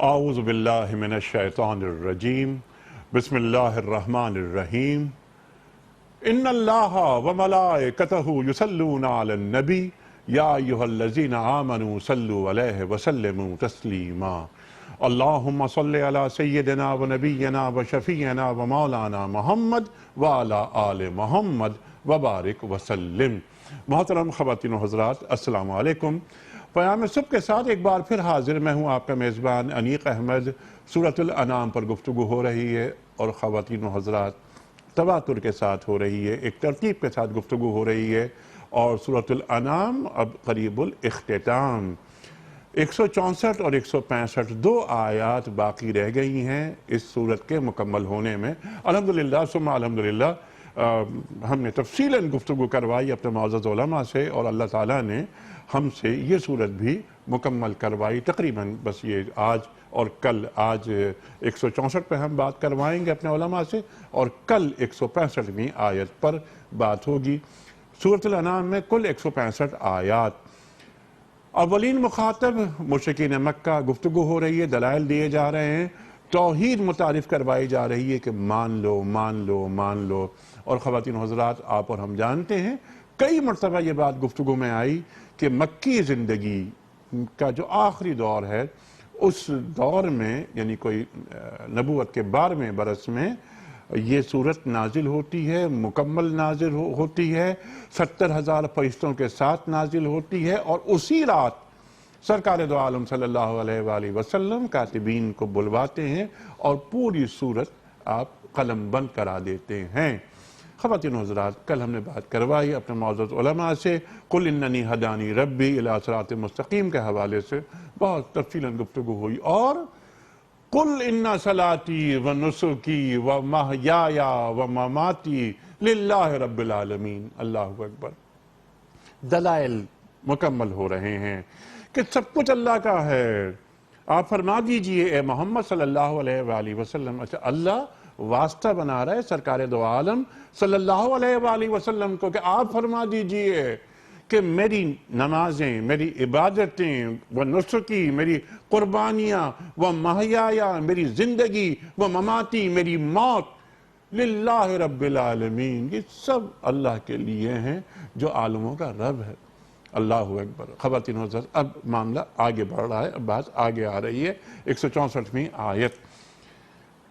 اعوذ باللہ من الشیطان الرجیم بسم اللہ الرحمن الرحیم ان اللہ وملائکتہ یصلون علی النبی یا ایہا الذین آمنوا صلوا علیہ وسلموا تسلیما اللہم صلی علی سیدنا و نبینا و شفیعنا و مولانا محمد وعلی آل محمد وبارک وسلم۔ محترم خواتین و حضرات، السلام علیکم۔ پیام صبح کے ساتھ ایک بار پھر حاضر میں ہوں، آپ کا میزبان انیق احمد۔ سورۃ الانعام پر گفتگو ہو رہی ہے اور خواتین و حضرات تواتر کے ساتھ ہو رہی ہے، ایک ترتیب کے ساتھ گفتگو ہو رہی ہے، اور سورۃ الانعام اب قریب الاختتام۔ 164 اور 165 دو آیات باقی رہ گئی ہیں اس سورت کے مکمل ہونے میں۔ الحمدللہ ثم الحمدللہ ہم نے تفصیلاً گفتگو کروائی اپنے معزز علماء سے، اور اللہ تعالیٰ نے ہم سے یہ سورت بھی مکمل کروائی تقریباً بس یہ آج اور کل۔ آج 164 پہ ہم بات کروائیں گے اپنے علماء سے، اور کل 165ویں آیت پر بات ہوگی۔ سورۃ الانعام میں کل 165 آیات۔ اولین مخاطب مشرکین مکہ، گفتگو ہو رہی ہے، دلائل دیے جا رہے ہیں، توحید متعارف کروائی جا رہی ہے کہ مان لو مان لو مان لو۔ اور خواتین و حضرات، آپ اور ہم جانتے ہیں کئی مرتبہ یہ بات گفتگو میں آئی کہ مکی زندگی کا جو آخری دور ہے، اس دور میں یعنی کوئی نبوت کے 12ویں برس میں یہ صورت نازل ہوتی ہے، مکمل نازل ہوتی ہے، 70,000 فرشتوں کے ساتھ نازل ہوتی ہے، اور اسی رات سرکار دو عالم صلی اللہ علیہ وآلہ وسلم کاتبین کو بلواتے ہیں اور پوری صورت آپ قلم بند کرا دیتے ہیں۔ خواتین و حضرات، کل ہم نے بات کروائی اپنے معزز علماء سے، قل اننی ہدانی ربی الی صراط مستقیم کے حوالے سے بہت تفصیلاً گفتگو ہوئی، اور قل ان صلاتی و نسکی و محیای و مماتی للہ رب العالمین۔ اللہ اکبر۔ دلائل مکمل ہو رہے ہیں کہ سب کچھ اللہ کا ہے۔ آپ فرما دیجئے اے محمد صلی اللہ علیہ وآلہ وسلم، اچھا اللہ واسطہ بنا رہا ہے سرکار دو عالم صلی اللہ علیہ وآلہ وسلم کو کہ آپ فرما دیجئے کہ میری نمازیں، میری عبادتیں و نسکی، میری قربانیاں و محیایا، میری زندگی و مماتی، میری موت للہ رب العالمین، یہ سب اللہ کے لیے ہیں جو عالموں کا رب ہے۔ اللہ اکبر۔ خواتین و حضرات، اب معاملہ آگے بڑھ رہا ہے، اب بات آگے آ رہی ہے۔ 164ویں آیت،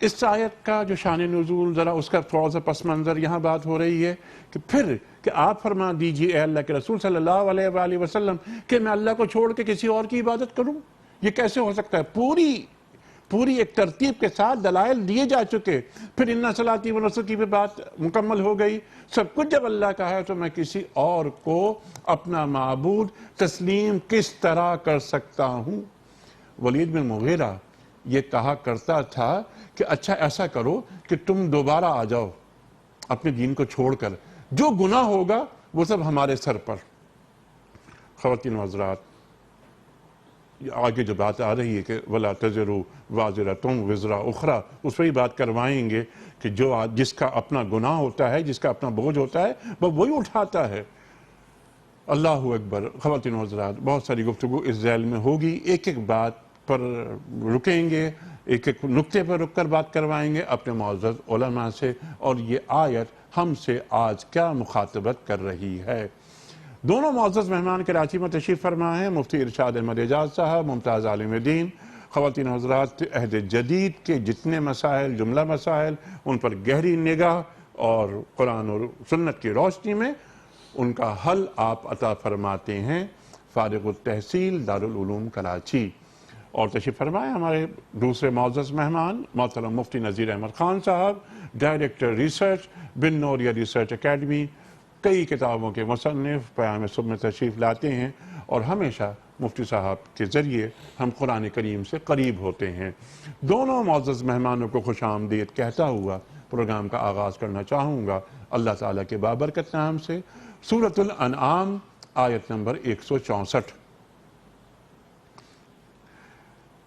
اس آیت کا جو شان نزول، ذرا اس کا تھوڑا سا پس منظر یہاں بات ہو رہی ہے کہ پھر کہ آپ فرما دیجئے اے اللہ کے رسول صلی اللہ علیہ وآلہ وسلم کہ میں اللہ کو چھوڑ کے کسی اور کی عبادت کروں، یہ کیسے ہو سکتا ہے؟ پوری ایک ترتیب کے ساتھ دلائل دیے جا چکے، پھر ان صلاتی و نسکی پہ بات مکمل ہو گئی۔ سب کچھ جب اللہ کا ہے تو میں کسی اور کو اپنا معبود تسلیم کس طرح کر سکتا ہوں؟ ولید بن مغیرہ یہ کہا کرتا تھا کہ اچھا ایسا کرو کہ تم دوبارہ آ جاؤ اپنے دین کو چھوڑ کر، جو گناہ ہوگا وہ سب ہمارے سر پر۔ خواتین و حضرات، آگے جو بات آ رہی ہے کہ وَلَا تَزِرُ وَازِرَةٌ وِزْرَ أُخْرَى، اس پر ہی بات کروائیں گے کہ جس کا اپنا گناہ ہوتا ہے، جس کا اپنا بوجھ ہوتا ہے، وہ وہی اٹھاتا ہے۔ اللہ اکبر۔ خواتین و حضرات، بہت ساری گفتگو اس ذیل میں ہوگی، ایک ایک بات پر رکیں گے، ایک ایک نقطے پر رک کر بات کروائیں گے اپنے معزز علماء سے، اور یہ آیت ہم سے آج کیا مخاطبت کر رہی ہے۔ دونوں معزز مہمان کراچی میں تشریف فرما ہیں، مفتی ارشاد احمد اعجاز صاحب، ممتاز عالم دین۔ خواتین و حضرات، عہد جدید کے جتنے مسائل، جملہ مسائل، ان پر گہری نگاہ اور قرآن اور سنت کی روشنی میں ان کا حل آپ عطا فرماتے ہیں۔ فارغ التحصیل دارالعلوم کراچی۔ اور تشریف فرمائے ہمارے دوسرے معزز مہمان محترم مفتی نذیر احمد خان صاحب، ڈائریکٹر ریسرچ بن نوریا ریسرچ اکیڈمی، کئی کتابوں کے مصنف، پیام صبح میں تشریف لاتے ہیں، اور ہمیشہ مفتی صاحب کے ذریعے ہم قرآن کریم سے قریب ہوتے ہیں۔ دونوں معزز مہمانوں کو خوش آمدید کہتا ہوا پروگرام کا آغاز کرنا چاہوں گا اللہ تعالیٰ کے بابرکت نام سے۔ سورۃ الانعام آیت نمبر 164۔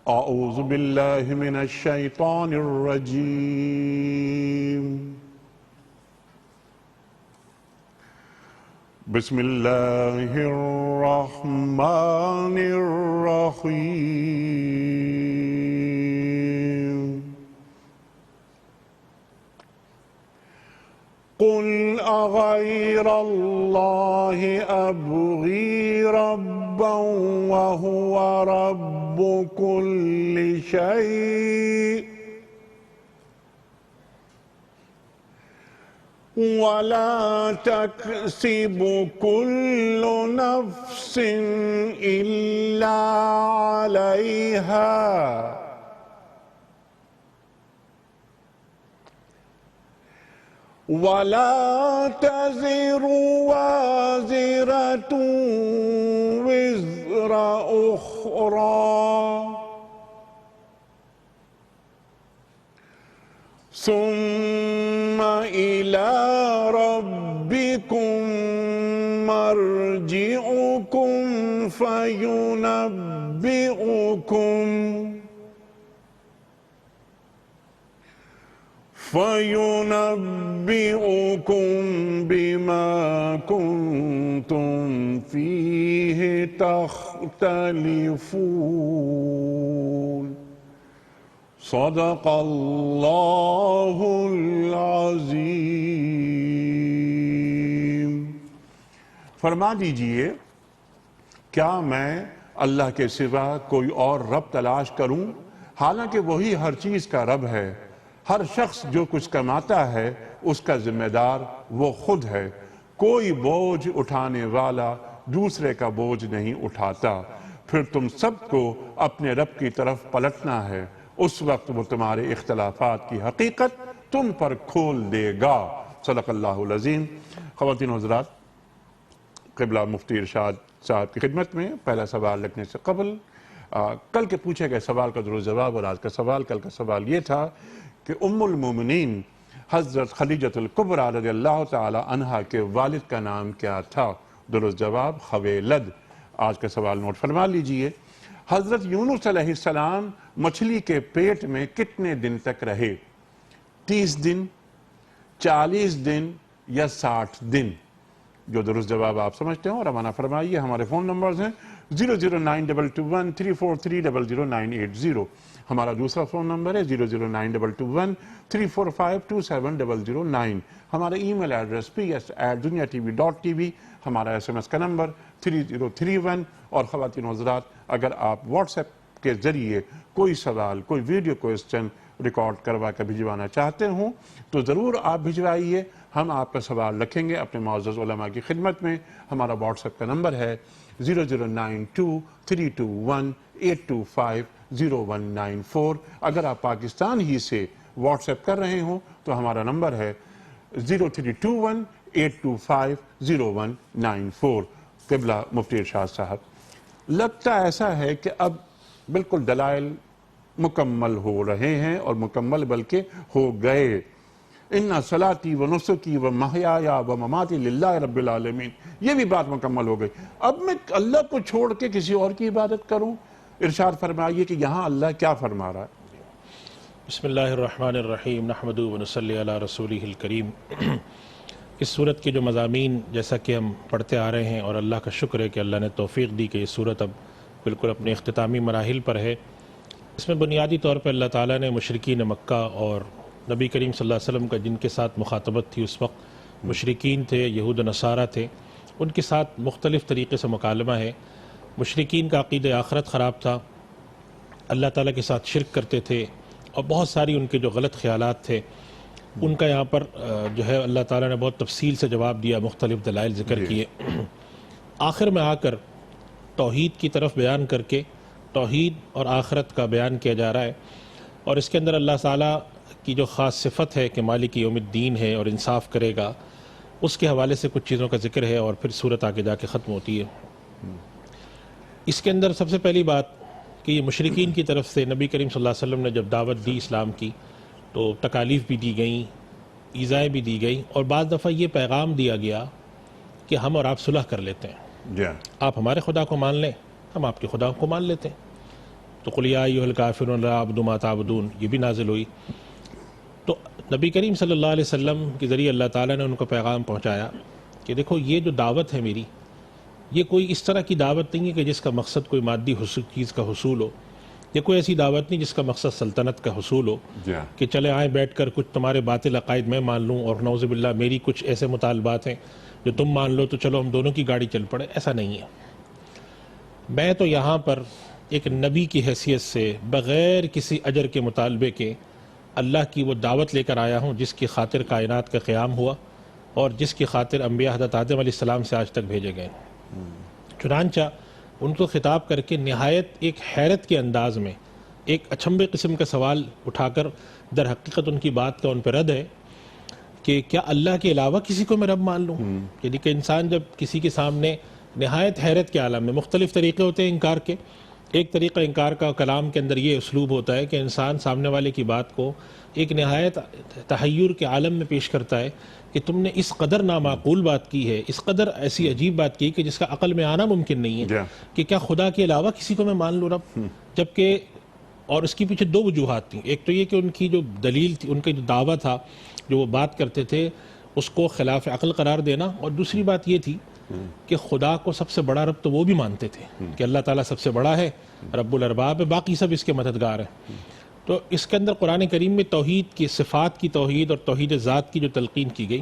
اعوذ باللہ من الشیطان الرجیم، بسم اللہ الرحمن الرحیم۔ غير الله أبغي ربا وهو رب كل شيء ولا تكسب كل نفس إلا عليها ولا تزر وازرة وزر أخرى ثم إلى ربكم مرجعكم فينبئكم بما كنتم فيه تختلفون صدق اللہ العظیم۔ فرما دیجئے کیا میں اللہ کے سوا کوئی اور رب تلاش کروں، حالانکہ وہی ہر چیز کا رب ہے۔ ہر شخص جو کچھ کماتا ہے اس کا ذمہ دار وہ خود ہے۔ کوئی بوجھ اٹھانے والا دوسرے کا بوجھ نہیں اٹھاتا۔ پھر تم سب کو اپنے رب کی طرف پلٹنا ہے، اس وقت وہ تمہارے اختلافات کی حقیقت تم پر کھول دے گا۔ صدق اللہ العظیم۔ خواتین و حضرات، قبلہ مفتی ارشاد صاحب کی خدمت میں پہلا سوال رکھنے سے قبل کل کے پوچھے گئے سوال کا درست جواب، اور آج کا سوال، کل کا سوال یہ تھا کہ ام المومنین حضرت خدیجۃ الکبریٰ رضی اللہ تعالی عنہا کے والد کا نام کیا تھا؟ درست جواب خویلد۔ آج کا سوال نوٹ فرما لیجئے۔ حضرت یونس علیہ السلام مچھلی کے پیٹ میں کتنے دن تک رہے؟ 30 دن، 40 دن یا 60 دن؟ جو درست جواب آپ سمجھتے ہیں اور روانہ فرمائیے۔ ہمارے فون نمبرز ہیں 0092213400980۔ ہمارا دوسرا فون نمبر ہے 009221345270009۔ ہمارا ای میل ایڈریس ps@duniatv.tv۔ ہمارا SMS کا نمبر 3031۔ اور خواتین و حضرات، اگر آپ واٹس ایپ کے ذریعے کوئی سوال، کوئی ویڈیو کوئسچن ریکارڈ کروا کر بھجوانا چاہتے ہوں تو ضرور آپ بھجوائیے۔ ہم آپ کا سوال رکھیں گے اپنے معزز علماء کی خدمت میں۔ ہمارا واٹس ایپ کا نمبر ہے 009232182500194۔ اگر آپ پاکستان ہی سے واٹس ایپ کر رہے ہوں تو ہمارا نمبر ہے 032182500194۔ قبلہ مفتی ارشاد صاحب، لگتا ایسا ہے کہ اب بالکل دلائل مکمل ہو رہے ہیں، اور مکمل بلکہ ہو گئے۔ ان صلاتی و نسکی و محیایا و مماتی للہ رب العالمین، یہ بھی بات مکمل ہو گئی۔ اب میں اللہ کو چھوڑ کے کسی اور کی عبادت کروں؟ ارشاد فرمائیے کہ یہاں اللہ کیا فرما رہا ہے؟ بسم اللہ الرحمن الرحیم، نحمدہ و نصلی علی رسولہ الکریم۔ اس سورت کے جو مضامین جیسا کہ ہم پڑھتے آ رہے ہیں، اور اللہ کا شکر ہے کہ اللہ نے توفیق دی کہ یہ سورت اب بالکل اپنے اختتامی مراحل پر ہے۔ اس میں بنیادی طور پر اللہ تعالیٰ نے مشرکین مکہ اور نبی کریم صلی اللہ علیہ وسلم کا جن کے ساتھ مخاطبت تھی اس وقت، مشرکین تھے، یہود و نصارہ تھے، ان کے ساتھ مختلف طریقے سے مکالمہ ہے۔ مشرکین کا عقیدہ آخرت خراب تھا، اللہ تعالیٰ کے ساتھ شرک کرتے تھے، اور بہت ساری ان کے جو غلط خیالات تھے ان کا یہاں پر جو ہے اللہ تعالیٰ نے بہت تفصیل سے جواب دیا، مختلف دلائل ذکر کیے۔ آخر میں آ کر توحید کی طرف بیان کر کے توحید اور آخرت کا بیان کیا جا رہا ہے، اور اس کے اندر اللہ تعالیٰ کی جو خاص صفت ہے کہ مالک یوم الدین ہے اور انصاف کرے گا، اس کے حوالے سے کچھ چیزوں کا ذکر ہے، اور پھر صورت آگے جا کے ختم ہوتی ہے۔ اس کے اندر سب سے پہلی بات کہ یہ مشرکین کی طرف سے نبی کریم صلی اللہ علیہ وسلم نے جب دعوت دی اسلام کی تو تکالیف بھی دی گئیں، ایذائیں بھی دی گئیں، اور بعض دفعہ یہ پیغام دیا گیا کہ ہم اور آپ صلح کر لیتے ہیں، آپ ہمارے خدا کو مان لیں، ہم آپ کے خدا کو مان لیتے ہیں۔ تو قل یا ایھا الکافرون لا اعبد ما تعبدون یہ بھی نازل ہوئی۔ تو نبی کریم صلی اللہ علیہ وسلم کے ذریعے اللہ تعالیٰ نے ان کو پیغام پہنچایا کہ دیکھو یہ جو دعوت ہے میری، یہ کوئی اس طرح کی دعوت نہیں ہے کہ جس کا مقصد کوئی مادی چیز کا حصول ہو، یہ کوئی ایسی دعوت نہیں جس کا مقصد سلطنت کا حصول ہو جی ہاں کہ چلے آئیں بیٹھ کر کچھ تمہارے باطل عقائد میں مان لوں اور نعوذ باللہ میری کچھ ایسے مطالبات ہیں جو تم مان لو تو چلو ہم دونوں کی گاڑی چل پڑے. ایسا نہیں ہے. میں تو یہاں پر ایک نبی کی حیثیت سے بغیر کسی اجر کے مطالبے کے اللہ کی وہ دعوت لے کر آیا ہوں جس کی خاطر کائنات کا قیام ہوا اور جس کی خاطر انبیاء حضرت آدم علیہ السلام سے آج تک بھیجے گئے. چنانچہ ان کو خطاب کر کے نہایت ایک حیرت کے انداز میں ایک اچھمبے قسم کا سوال اٹھا کر در حقیقت ان کی بات کا ان پہ رد ہے کہ کیا اللہ کے علاوہ کسی کو میں رب مان لوں. یعنی کہ انسان جب کسی کے سامنے نہایت حیرت کے عالم میں مختلف طریقے ہوتے ہیں انکار کے. ایک طریقہ انکار کا کلام کے اندر یہ اسلوب ہوتا ہے کہ انسان سامنے والے کی بات کو ایک نہایت تحیر کے عالم میں پیش کرتا ہے کہ تم نے اس قدر نامعقول بات کی ہے, اس قدر ایسی عجیب بات کی کہ جس کا عقل میں آنا ممکن نہیں ہے کہ کیا خدا کے علاوہ کسی کو میں مان لوں رب. جبکہ اور اس کے پیچھے دو وجوہات تھیں. ایک تو یہ کہ ان کی جو دلیل تھی, ان کا جو دعویٰ تھا, جو وہ بات کرتے تھے اس کو خلاف عقل قرار دینا, اور دوسری بات یہ تھی کہ خدا کو سب سے بڑا رب تو وہ بھی مانتے تھے کہ اللہ تعالیٰ سب سے بڑا ہے, رب الارباب ہے, باقی سب اس کے مددگار ہیں. تو اس کے اندر قرآن کریم میں توحید کی, صفات کی توحید اور توحید ذات کی جو تلقین کی گئی,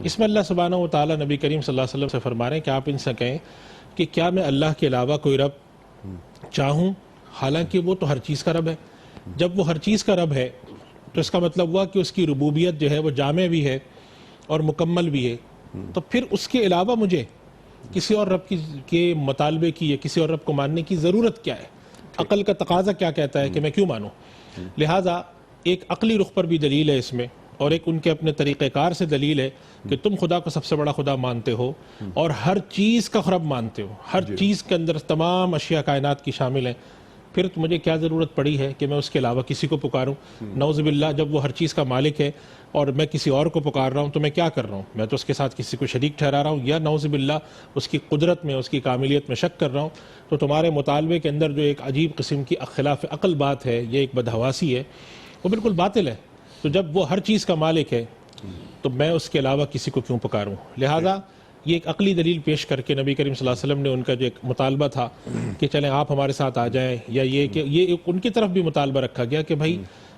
اس میں اللہ سبحانہ و تعالیٰ نبی کریم صلی اللہ علیہ وسلم سے فرما رہے ہیں کہ آپ ان سے کہیں کہ کیا میں اللہ کے علاوہ کوئی رب چاہوں, حالانکہ وہ تو ہر چیز کا رب ہے. جب وہ ہر چیز کا رب ہے تو اس کا مطلب ہوا کہ اس کی ربوبیت جو ہے وہ جامع بھی ہے اور مکمل بھی ہے. تو پھر اس کے علاوہ مجھے کسی اور رب کے مطالبے کی یا کسی اور رب کو ماننے کی ضرورت کیا ہے؟ عقل کا تقاضا کیا کہتا ہے کہ میں کیوں مانوں؟ لہٰذا ایک عقلی رخ پر بھی دلیل ہے اس میں, اور ایک ان کے اپنے طریقہ کار سے دلیل ہے کہ تم خدا کو سب سے بڑا خدا مانتے ہو اور ہر چیز کا رب مانتے ہو, ہر چیز کے اندر تمام اشیاء کائنات کی شامل ہیں. پھر مجھے کیا ضرورت پڑی ہے کہ میں اس کے علاوہ کسی کو پکاروں؟ نعوذ باللہ, جب وہ ہر چیز کا مالک ہے اور میں کسی اور کو پکار رہا ہوں تو میں کیا کر رہا ہوں؟ میں تو اس کے ساتھ کسی کو شریک ٹھہرا رہا ہوں, یا نعوذ باللہ اس کی قدرت میں, اس کی کاملیت میں شک کر رہا ہوں. تو تمہارے مطالبے کے اندر جو ایک عجیب قسم کی خلاف عقل بات ہے, یہ ایک بدحواسی ہے, وہ بالکل باطل ہے. تو جب وہ ہر چیز کا مالک ہے تو میں اس کے علاوہ کسی کو کیوں پکاروں؟ لہٰذا یہ ایک عقلی دلیل پیش کر کے نبی کریم صلی اللہ علیہ وسلم نے ان کا جو ایک مطالبہ تھا کہ چلیں آپ ہمارے ساتھ آ جائیں, یا یہ کہ یہ ان کی طرف بھی مطالبہ رکھا گیا کہ بھائی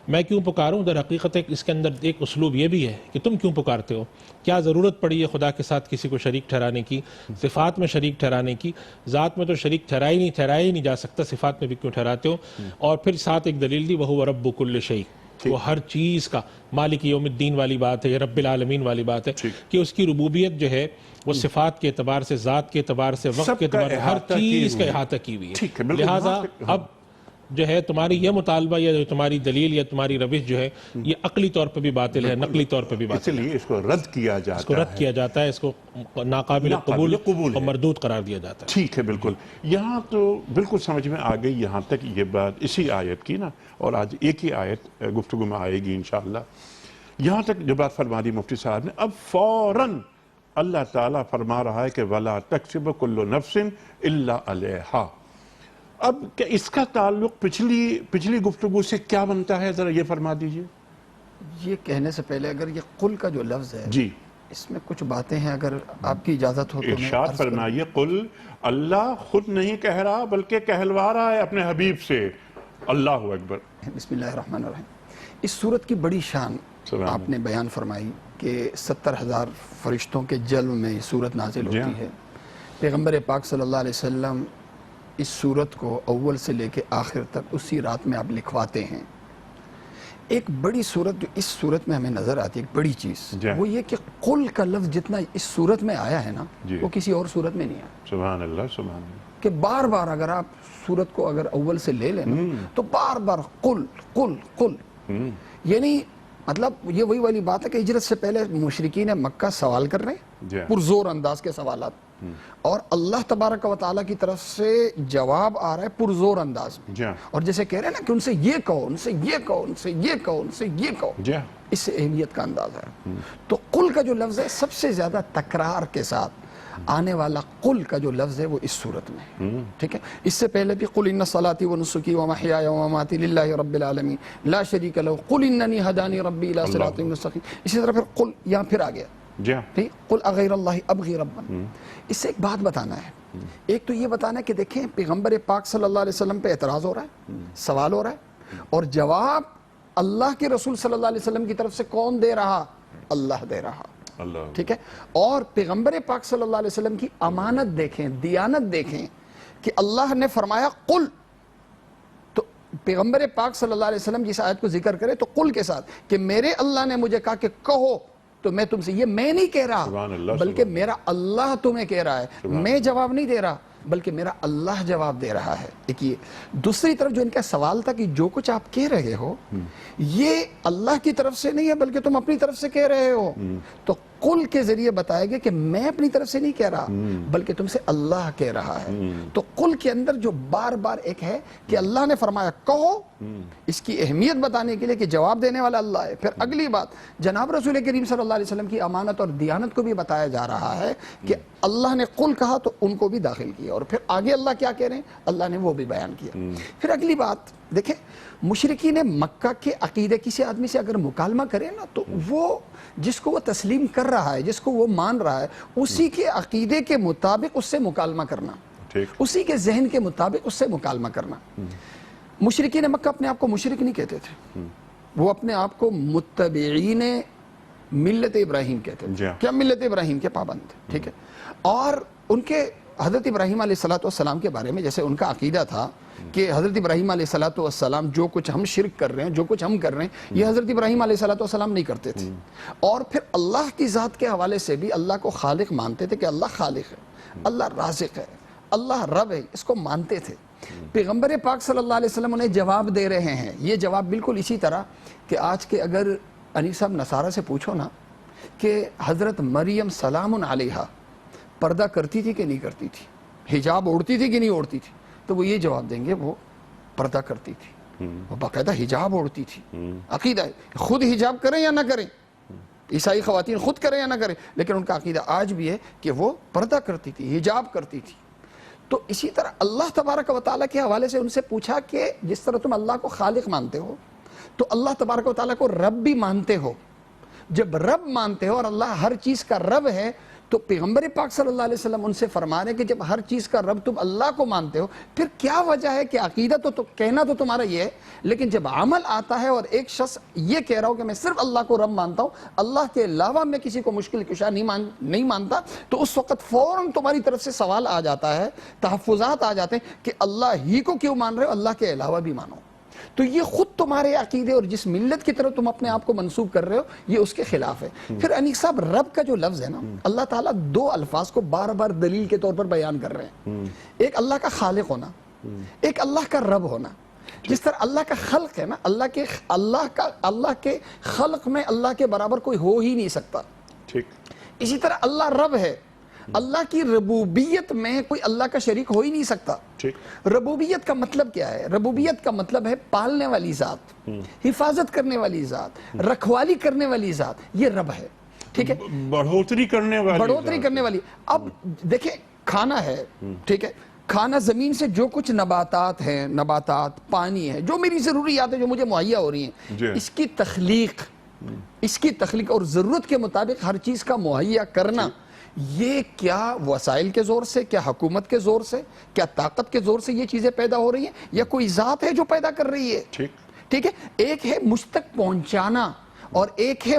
میں کیوں پکاروں. در حقیقت اس کے اندر ایک اسلوب یہ بھی ہے کہ تم کیوں پکارتے ہو, کیا ضرورت پڑی ہے خدا کے ساتھ کسی کو شریک ٹھہرانے کی, صفات میں شریک ٹھہرانے کی. ذات میں تو شریک ٹھہرایا ہی نہیں جا سکتا, صفات میں بھی کیوں ٹھہراتے ہو؟ اور پھر ساتھ ایک دلیل دی, وہو رب کل شیء, وہ ہر چیز کا مالک یوم الدین والی بات ہے, یا رب العالمین والی بات ہے کہ اس کی ربوبیت جو ہے وہ صفات کے اعتبار سے, ذات کے اعتبار سے, وقت کے اعتبار سے, ہر چیز کا احاطہ کی ہوئی ہے. لہٰذا اب جو ہے تمہاری یہ مطالبہ یا تمہاری دلیل یا تمہاری روش جو ہے یہ عقلی طور پہ بھی باطل ہے, نقلی طور پہ بھی باطل ہے. اس لیے اس کو رد کیا جاتا ہے, اس کو رد کیا جاتا ہے, اس کو ناقابل قبول اور مردود قرار دیا جاتا ہے. ٹھیک ہے, بالکل. یہاں تو بالکل سمجھ میں آ گئی یہاں تک یہ بات اسی آیت کی نا, اور آج ایک ہی آیت گفتگو میں آئے گی انشاءاللہ. یہاں تک جو بات فرما دی مفتی صاحب نے, اب فوراً اللہ تعالیٰ فرما رہا ہے کہ وَلَا تَكْسِبُ كُلُّ نَفْسٍ إِلَّا عَلَيْهَا. اب کہ اس کا تعلق پچھلی گفتگو سے کیا بنتا ہے, ذرا یہ فرما دیجئے. یہ کہنے سے پہلے اگر یہ قل کا جو لفظ ہے جی, اس میں کچھ باتیں ہیں, اگر آپ کی اجازت ہو تو میں ارشاد عرض کروں. فرمائیے. قل, اللہ خود نہیں کہہ رہا بلکہ کہلوا رہا ہے اپنے حبیب سے. اللہ اکبر. بسم اللہ الرحمن الرحیم. اس سورت کی بڑی شان آپ نے بیان فرمائی کہ 70,000 فرشتوں کے جلوہ میں یہ سورت نازل ہوتی ہے. پیغمبر پاک صلی اللہ علیہ وسلم اس سورت کو اول سے لے کے آخر تک اسی رات میں آپ لکھواتے ہیں. ایک بڑی صورت جو اس صورت میں ہمیں نظر آتی ہے, ایک بڑی چیز, وہ یہ کہ قل کا لفظ جتنا اس صورت میں آیا ہے نا, وہ کسی اور صورت میں نہیں آیا. سبحان اللہ, سبحان اللہ. کہ بار بار اگر آپ صورت کو اگر اول سے لے لیں تو بار بار قل قل قل, یعنی مطلب یہ وہی والی بات ہے کہ ہجرت سے پہلے مشرکین مکہ سوال کر رہے ہیں, پرزور انداز کے سوالات, اور اللہ تبارک و تعالیٰ کی طرف سے جواب آ رہا ہے پرزور انداز میں. اور جیسے کہہ رہے ہیں نا کہ ان سے یہ کہو, ان سے یہ کہو, ان سے یہ کہو, ان سے یہ کہو, اس سے اہمیت کا انداز ہے. تو قل کا جو لفظ ہے سب سے زیادہ تکرار کے ساتھ آنے والا قل کا جو لفظ ہے وہ اس صورت میں. ٹھیک ہے, اس سے پہلے بھی قل ان صلاتی و نسکی و محیای و مماتی للہ رب العالمین لا شریک لہ قل اننی ہدانی ربی الی صراط مستقیم. اسی طرح پھر قل یہاں پھر آ گیا جی ہاں ٹھیک، قل اغیر اللہ ابغی ربا. اس سے ایک بات بتانا ہے. ایک تو یہ بتانا ہے کہ دیکھیں پیغمبر پاک صلی اللہ علیہ وسلم پہ اعتراض ہو رہا ہے، سوال ہو رہا ہے، اور جواب اللہ کے رسول صلی اللہ علیہ وسلم کی طرف سے کون دے رہا؟ اللہ دے رہا. اللہ. ٹھیک ہے. اور پیغمبر پاک صلی اللہ علیہ وسلم کی امانت دیکھیں، دیانت دیکھیں کہ اللہ نے فرمایا قل. تو پیغمبر پاک صلی اللہ علیہ وسلم جس آیت کو ذکر کرے تو قل کے ساتھ کہ میرے اللہ نے مجھے کہا کہ کہو، تو میں تم سے، یہ میں نہیں کہہ سبحان رہا اللہ، بلکہ سبحان میرا اللہ تمہیں کہہ رہا ہے. میں جواب نہیں دے رہا بلکہ میرا اللہ جواب دے رہا ہے. دیکھیے دوسری طرف جو ان کا سوال تھا کہ جو کچھ آپ کہہ رہے ہو یہ اللہ کی طرف سے نہیں ہے بلکہ تم اپنی طرف سے کہہ رہے ہو. تو قل کے ذریعے بتایا گیا کہ میں اپنی طرف سے نہیں کہہ رہا بلکہ تم سے اللہ کہہ رہا ہے. تو قل کے اندر جو بار بار ایک ہے کہ اللہ نے فرمایا کہو، اس کی اہمیت بتانے کے لیے کہ جواب دینے والا اللہ ہے. پھر اگلی بات جناب رسول کریم صلی اللہ علیہ وسلم کی امانت اور دیانت کو بھی بتایا جا رہا ہے کہ اللہ نے قل کہا تو ان کو بھی داخل کیا، اور پھر آگے اللہ کیا کہہ رہے ہیں اللہ نے وہ بھی بیان کیا. پھر اگلی بات دیکھیں، مشرکین مکہ کے عقیدے کسی آدمی سے اگر مکالمہ کرے نا تو وہ جس کو وہ تسلیم کر رہا ہے، جس کو وہ مان رہا ہے، اسی کے عقیدے کے مطابق اس سے مکالمہ کرنا، اسی کے ذہن کے مطابق اس سے مکالمہ کرنا. مشرکین مکہ اپنے آپ کو مشرک نہیں کہتے تھے، وہ اپنے آپ کو متبعین ملت ابراہیم کہتے تھے. کیا ملت ابراہیم کے پابند تھے. ٹھیک ہے. اور ان کے حضرت ابراہیم علیہ السلام کے بارے میں جیسے ان کا عقیدہ تھا کہ حضرت ابراہیم علیہ السلام جو کچھ ہم شرک کر رہے ہیں، جو کچھ ہم کر رہے ہیں، یہ حضرت ابراہیم علیہ السلام نہیں کرتے تھے. اور پھر اللہ کی ذات کے حوالے سے بھی اللہ کو خالق مانتے تھے کہ اللہ خالق ہے، اللہ رازق ہے، اللہ رب ہے، اس کو مانتے تھے. پیغمبر پاک صلی اللہ علیہ وسلم انہیں جواب دے رہے ہیں. یہ جواب بالکل اسی طرح کہ آج کے اگر انیس صاحب نصارہ سے پوچھو نا کہ حضرت مریم سلام علیہا پردہ کرتی تھی کہ نہیں کرتی تھی، حجاب اوڑھتی تھی کہ نہیں اوڑھتی تھی، تو وہ یہ جواب دیں گے وہ پردہ کرتی تھی، وہ باقاعدہ حجاب اوڑھتی تھی. عقیدہ ہے خود حجاب کریں یا نہ کریں، عیسائی خواتین خود کریں یا نہ کریں، لیکن ان کا عقیدہ آج بھی ہے کہ وہ پردہ کرتی تھی، حجاب کرتی تھی. تو اسی طرح اللہ تبارک و تعالیٰ کے حوالے سے ان سے پوچھا کہ جس طرح تم اللہ کو خالق مانتے ہو تو اللہ تبارک و تعالیٰ کو رب بھی مانتے ہو. جب رب مانتے ہو اور اللہ ہر چیز کا رب ہے تو پیغمبر پاک صلی اللہ علیہ وسلم ان سے فرما رہے ہیں کہ جب ہر چیز کا رب تم اللہ کو مانتے ہو پھر کیا وجہ ہے کہ عقیدہ تو کہنا تو تمہارا یہ ہے، لیکن جب عمل آتا ہے اور ایک شخص یہ کہہ رہا ہو کہ میں صرف اللہ کو رب مانتا ہوں، اللہ کے علاوہ میں کسی کو مشکل کشا نہیں مانتا، تو اس وقت فوراً تمہاری طرف سے سوال آ جاتا ہے، تحفظات آ جاتے ہیں کہ اللہ ہی کو کیوں مان رہے ہو، اللہ کے علاوہ بھی مانو. تو یہ خود تمہارے عقیدے اور جس ملت کی طرف تم اپنے آپ کو منسوب کر رہے ہو یہ اس کے خلاف ہے. پھر انیس صاحب رب کا جو لفظ ہے نا، اللہ تعالیٰ دو الفاظ کو بار بار دلیل کے طور پر بیان کر رہے ہیں. ایک اللہ کا خالق ہونا، ایک اللہ کا رب ہونا. جس طرح اللہ کا خلق ہے نا، اللہ کے خلق میں اللہ کے برابر کوئی ہو ہی نہیں سکتا. اسی طرح اللہ رب ہے، اللہ کی ربوبیت میں کوئی اللہ کا شریک ہو ہی نہیں سکتا. ربوبیت کا مطلب کیا ہے؟ ربوبیت کا مطلب ہے پالنے والی ذات، حفاظت کرنے والی ذات، رکھوالی کرنے والی ذات، یہ رب ہے. ٹھیک ہے، بڑھوتری کرنے والی. اب دیکھیں کھانا ہے، ٹھیک ہے، کھانا زمین سے جو کچھ نباتات ہیں، نباتات، پانی ہے، جو میری ضروریات ہیں جو مجھے مہیا ہو رہی ہیں، اس کی تخلیق اور ضرورت کے مطابق ہر چیز کا مہیا کرنا، یہ کیا وسائل کے زور سے، کیا حکومت کے زور سے، کیا طاقت کے زور سے یہ چیزیں پیدا ہو رہی ہیں، یا کوئی ذات ہے جو پیدا کر رہی ہے؟ ٹھیک ہے. ایک ہے مجھ تک پہنچانا اور ایک ہے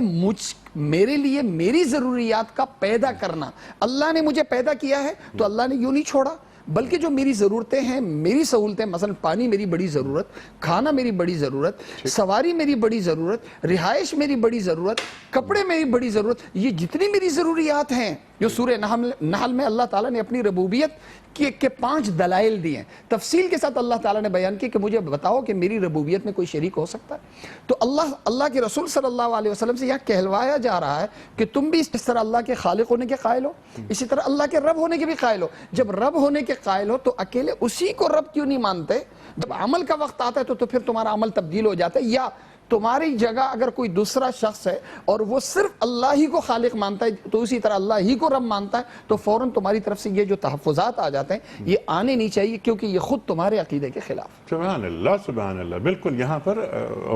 میرے لیے میری ضروریات کا پیدا کرنا. اللہ نے مجھے پیدا کیا ہے تو اللہ نے یوں نہیں چھوڑا، بلکہ جو میری ضرورتیں ہیں، میری سہولتیں، مثلا پانی میری بڑی ضرورت، کھانا میری بڑی ضرورت، سواری میری بڑی ضرورت، رہائش میری بڑی ضرورت، کپڑے میری بڑی ضرورت، یہ جتنی میری ضروریات ہیں جو سورہ نحل میں اللہ تعالیٰ نے اپنی ربوبیت کے 5 دلائل دیے ہیں، تفصیل کے ساتھ اللہ تعالیٰ نے بیان کی کہ مجھے بتاؤ کہ میری ربوبیت میں کوئی شریک ہو سکتا ہے. تو اللہ کے رسول صلی اللہ علیہ وسلم سے یہ کہلوایا جا رہا ہے کہ تم بھی اس طرح اللہ کے خالق ہونے کے قائل ہو، اسی طرح اللہ کے رب ہونے کے بھی قائل ہو. جب رب ہونے کے قائل ہو تو اکیلے اسی کو رب کیوں نہیں مانتے؟ جب عمل کا وقت آتا ہے تو پھر تمہارا عمل تبدیل ہو جاتا ہے، یا تمہاری جگہ اگر کوئی دوسرا شخص ہے اور وہ صرف اللہ ہی کو خالق مانتا ہے تو اسی طرح اللہ ہی کو رب مانتا ہے، تو فوراً تمہاری طرف سے یہ جو تحفظات آ جاتے ہیں یہ آنے نہیں چاہیے، کیونکہ یہ خود تمہارے عقیدے کے خلاف. سبحان اللہ، سبحان اللہ. بالکل یہاں پر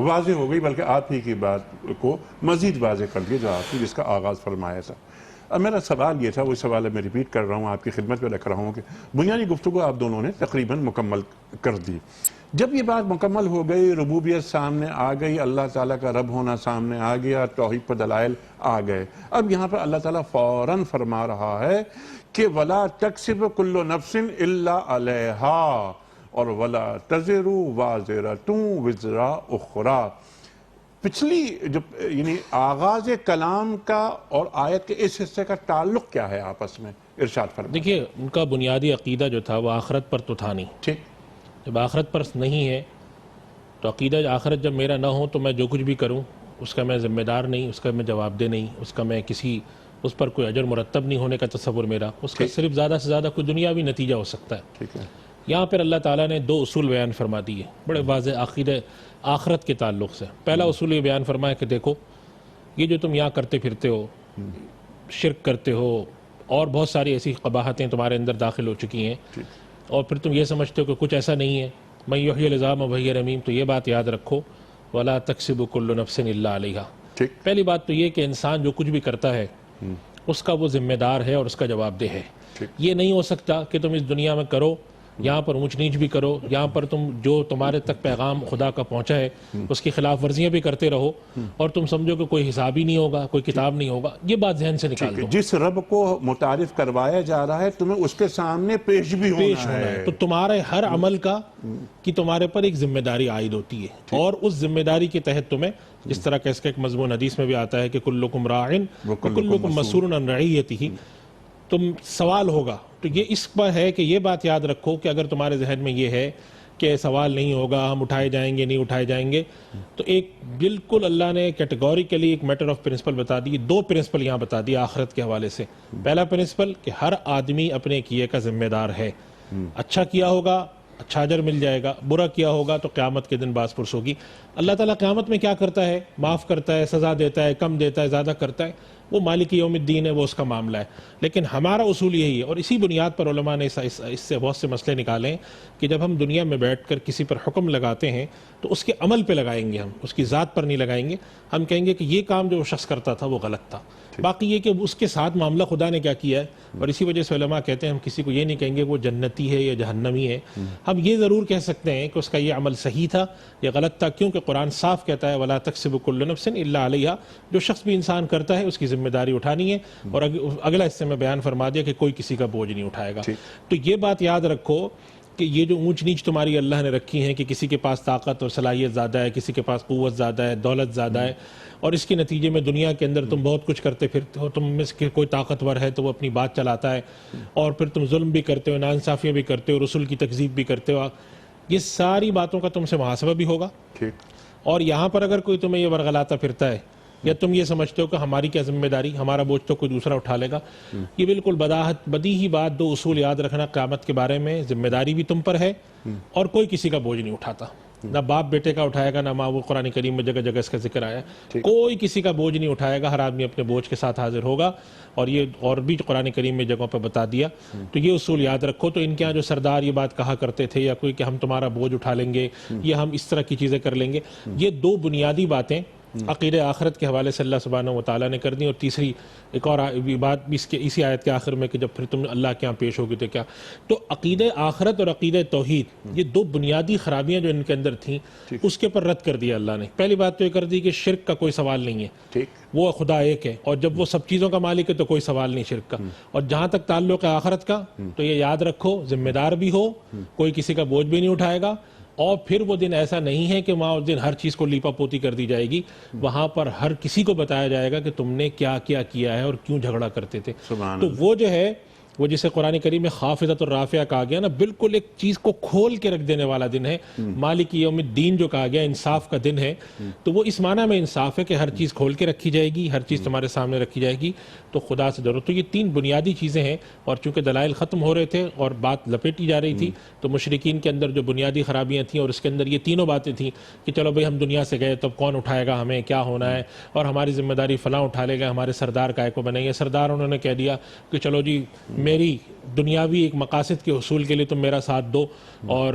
واضح ہو گئی، بلکہ آپ ہی کی بات کو مزید واضح کر دیا جو آپ نے جس کا آغاز فرمایا تھا. اب میرا سوال یہ تھا، وہ سوال میں ریپیٹ کر رہا ہوں، آپ کی خدمت میں رکھ رہا ہوں کہ بنیادی گفتگو آپ دونوں نے تقریباً مکمل کر دی۔ جب یہ بات مکمل ہو گئی، ربوبیت سامنے آ گئی، اللہ تعالیٰ کا رب ہونا سامنے آ گیا، توحید پر دلائل آ گئے، اب یہاں پر اللہ تعالیٰ فوراً فرما رہا ہے کہ وَلَا تَكْسِبُ كُلُّ نَفْسٍ إِلَّا عَلَيْهَا اور وَلَا تَزِرُ وَازِرَةٌ وِزْرَ أُخْرَى۔ پچھلی جو یعنی آغاز کلام کا اور آیت کے اس حصے کا تعلق کیا ہے آپس میں؟ ارشاد فرمائیں۔ دیکھیے، ان کا بنیادی عقیدہ جو تھا وہ آخرت پر تو تھا نہیں۔ ٹھیک، جب آخرت پر نہیں ہے تو عقیدہ آخرت جب میرا نہ ہو تو میں جو کچھ بھی کروں اس کا میں ذمہ دار نہیں، اس کا میں جواب دہ نہیں، اس کا میں اس پر کوئی اجر مرتب نہیں ہونے کا تصور میرا، اس کا صرف زیادہ سے زیادہ کوئی دنیاوی نتیجہ ہو سکتا ہے۔ ٹھیک ہے، یہاں پر اللہ تعالیٰ نے دو اصول بیان فرما دیے بڑے واضح عقیدہ آخرت کے تعلق سے۔ پہلا اصول یہ بیان فرمایا کہ دیکھو، یہ جو تم یہاں کرتے پھرتے ہو، شرک کرتے ہو اور بہت ساری ایسی قباحتیں تمہارے اندر داخل ہو چکی ہیں، اور پھر تم یہ سمجھتے ہو کہ کچھ ایسا نہیں ہے، من یحیی العظام وہی رمیم، تو یہ بات یاد رکھو، ولا تکسب کل نفس الا علیہا۔ ٹھیک، پہلی بات تو یہ کہ انسان جو کچھ بھی کرتا ہے اس کا وہ ذمہ دار ہے اور اس کا جواب دہ ہے۔ یہ نہیں ہو سکتا کہ تم اس دنیا میں کرو، یہاں پر اونچ نیچ بھی کرو، یہاں پر تم جو تمہارے تک پیغام خدا کا پہنچا ہے اس کی خلاف ورزیاں بھی کرتے رہو اور تم سمجھو کہ کوئی حساب ہی نہیں ہوگا، کوئی کتاب نہیں ہوگا۔ یہ بات ذہن سے نکال دو۔ جس رب کو متعارف کروایا جا رہا ہے تمہیں اس کے سامنے پیش بھی ہونا ہے، تو تمہارے ہر عمل کا کہ تمہارے پر ایک ذمہ داری عائد ہوتی ہے، اور اس ذمہ داری کے تحت تمہیں جس طرح کہ اس کا ایک مضمون حدیث میں بھی آتا ہے کہ کلکم راعٍ وکلکم مسئول عن رعیتہ، تم سوال ہوگا۔ تو یہ اس پر ہے کہ یہ بات یاد رکھو کہ اگر تمہارے ذہن میں یہ ہے کہ سوال نہیں ہوگا، ہم اٹھائے جائیں گے، نہیں اٹھائے جائیں گے، تو ایک بالکل اللہ نے کیٹیگوریکلی ایک میٹر آف پرنسپل بتا دی، دو پرنسپل یہاں بتا دی آخرت کے حوالے سے۔ پہلا پرنسپل کہ ہر آدمی اپنے کیے کا ذمہ دار ہے، اچھا کیا ہوگا اچھا اجر مل جائے گا، برا کیا ہوگا تو قیامت کے دن باز پرس ہوگی۔ اللہ تعالیٰ قیامت میں کیا کرتا ہے؟ معاف کرتا ہے، سزا دیتا ہے، کم دیتا ہے، زیادہ کرتا ہے، وہ مالک یوم الدین ہے، وہ اس کا معاملہ ہے۔ لیکن ہمارا اصول یہی ہے، اور اسی بنیاد پر علماء نے اس سے بہت سے مسئلے نکالے ہیں کہ جب ہم دنیا میں بیٹھ کر کسی پر حکم لگاتے ہیں تو اس کے عمل پہ لگائیں گے، ہم اس کی ذات پر نہیں لگائیں گے۔ ہم کہیں گے کہ یہ کام جو وہ شخص کرتا تھا وہ غلط تھا، باقی یہ کہ اس کے ساتھ معاملہ خدا نے کیا کیا ہے، اور اسی وجہ سے علماء کہتے ہیں ہم کسی کو یہ نہیں کہیں گے وہ جنتی ہے یا جہنمی ہے، ہم یہ ضرور کہہ سکتے ہیں کہ اس کا یہ عمل صحیح تھا یا غلط تھا، کیونکہ قرآن صاف کہتا ہے وَلَا تَكْسِبُ كُلُّ نَفْسٍ إِلَّا عَلَيْهَا، جو شخص بھی انسان کرتا ہے اس کی ذمہ داری اٹھانی ہے، اور اگلا حصے میں بیان فرما دیا کہ کوئی کسی کا بوجھ نہیں اٹھائے گا۔ تو یہ بات یاد رکھو کہ یہ جو اونچ نیچ تمہاری اللہ نے رکھی ہیں کہ کسی کے پاس طاقت اور صلاحیت زیادہ ہے، کسی کے پاس قوت زیادہ ہے، دولت زیادہ ہے، اور اس کے نتیجے میں دنیا کے اندر تم بہت کچھ کرتے پھرتے ہو، تم میں سے کوئی طاقتور ہے تو وہ اپنی بات چلاتا ہے، اور پھر تم ظلم بھی کرتے ہو، ناانصافیاں بھی کرتے ہو، رسول کی تکذیب بھی کرتے ہو، یہ ساری باتوں کا تم سے محاسبہ بھی ہوگا۔ اور یہاں پر اگر کوئی تمہیں یہ ورغلاتا پھرتا ہے یا تم یہ سمجھتے ہو کہ ہماری کیا ذمہ داری، ہمارا بوجھ تو کوئی دوسرا اٹھا لے گا، یہ بالکل بدیہی بات، دو اصول یاد رکھنا قیامت کے بارے میں، ذمہ داری بھی تم پر ہے اور کوئی کسی کا بوجھ نہیں اٹھاتا، نہ باپ بیٹے کا اٹھائے گا، نہ ماں، وہ قرآن کریم میں جگہ جگہ اس کا ذکر آیا ہے، کوئی کسی کا بوجھ نہیں اٹھائے گا، ہر آدمی اپنے بوجھ کے ساتھ حاضر ہوگا، اور یہ اور بھی قرآن کریم میں جگہوں پہ بتا دیا۔ تو یہ اصول یاد رکھو۔ تو ان کے یہاں جو سردار یہ بات کہا کرتے تھے یا کوئی کہ ہم تمہارا بوجھ اٹھا لیں گے یا ہم اس طرح کی چیزیں کر لیں گے، یہ دو بنیادی باتیں عقیدہ آخرت کے حوالے سے اللہ سبحانہ و تعالیٰ نے کر دی، اور تیسری ایک اور بات بھی اسی آیت کے آخر میں کہ جب پھر تم اللہ کے ہاں پیش ہوگی تو کیا۔ تو عقیدہ آخرت اور عقیدہ توحید، یہ دو بنیادی خرابیاں جو ان کے اندر تھیں اس کے پر رد کر دیا اللہ نے۔ پہلی بات تو یہ کر دی کہ شرک کا کوئی سوال نہیں ہے، وہ خدا ایک ہے، اور جب وہ سب چیزوں کا مالک ہے تو کوئی سوال نہیں شرک کا۔ اور جہاں تک تعلق ہے آخرت کا تو یہ یاد رکھو، ذمہ دار بھی ہو، کوئی کسی کا بوجھ بھی نہیں اٹھائے گا، اور پھر وہ دن ایسا نہیں ہے کہ وہاں اس دن ہر چیز کو لیپا پوتی کر دی جائے گی، وہاں پر ہر کسی کو بتایا جائے گا کہ تم نے کیا کیا کیا ہے اور کیوں جھگڑا کرتے تھے۔ تو وہ جو ہے وہ جسے قرآن کریم میں خافضۃ الرافعہ کہا گیا نا، بالکل ایک چیز کو کھول کے رکھ دینے والا دن ہے، مالک یوم الدین جو کہا گیا، انصاف کا دن ہے۔ تو وہ اس معنی میں انصاف ہے کہ ہر چیز کھول کے رکھی جائے گی، ہر چیز تمہارے سامنے رکھی جائے گی، تو خدا سے ڈرو۔ تو یہ تین بنیادی چیزیں ہیں، اور چونکہ دلائل ختم ہو رہے تھے اور بات لپیٹی جا رہی تھی تو مشرکین کے اندر جو بنیادی خرابیاں تھیں اور اس کے اندر یہ تینوں باتیں تھیں کہ چلو بھئی ہم دنیا سے گئے تب کون اٹھائے گا ہمیں، کیا ہونا ہے، اور ہماری ذمہ داری فلاں اٹھا لے گا، ہمارے سردار کائے کو بنیں گے۔ سردار انہوں نے کہہ دیا کہ چلو جی میری دنیاوی ایک مقاصد کے حصول کے لیے تم میرا ساتھ دو اور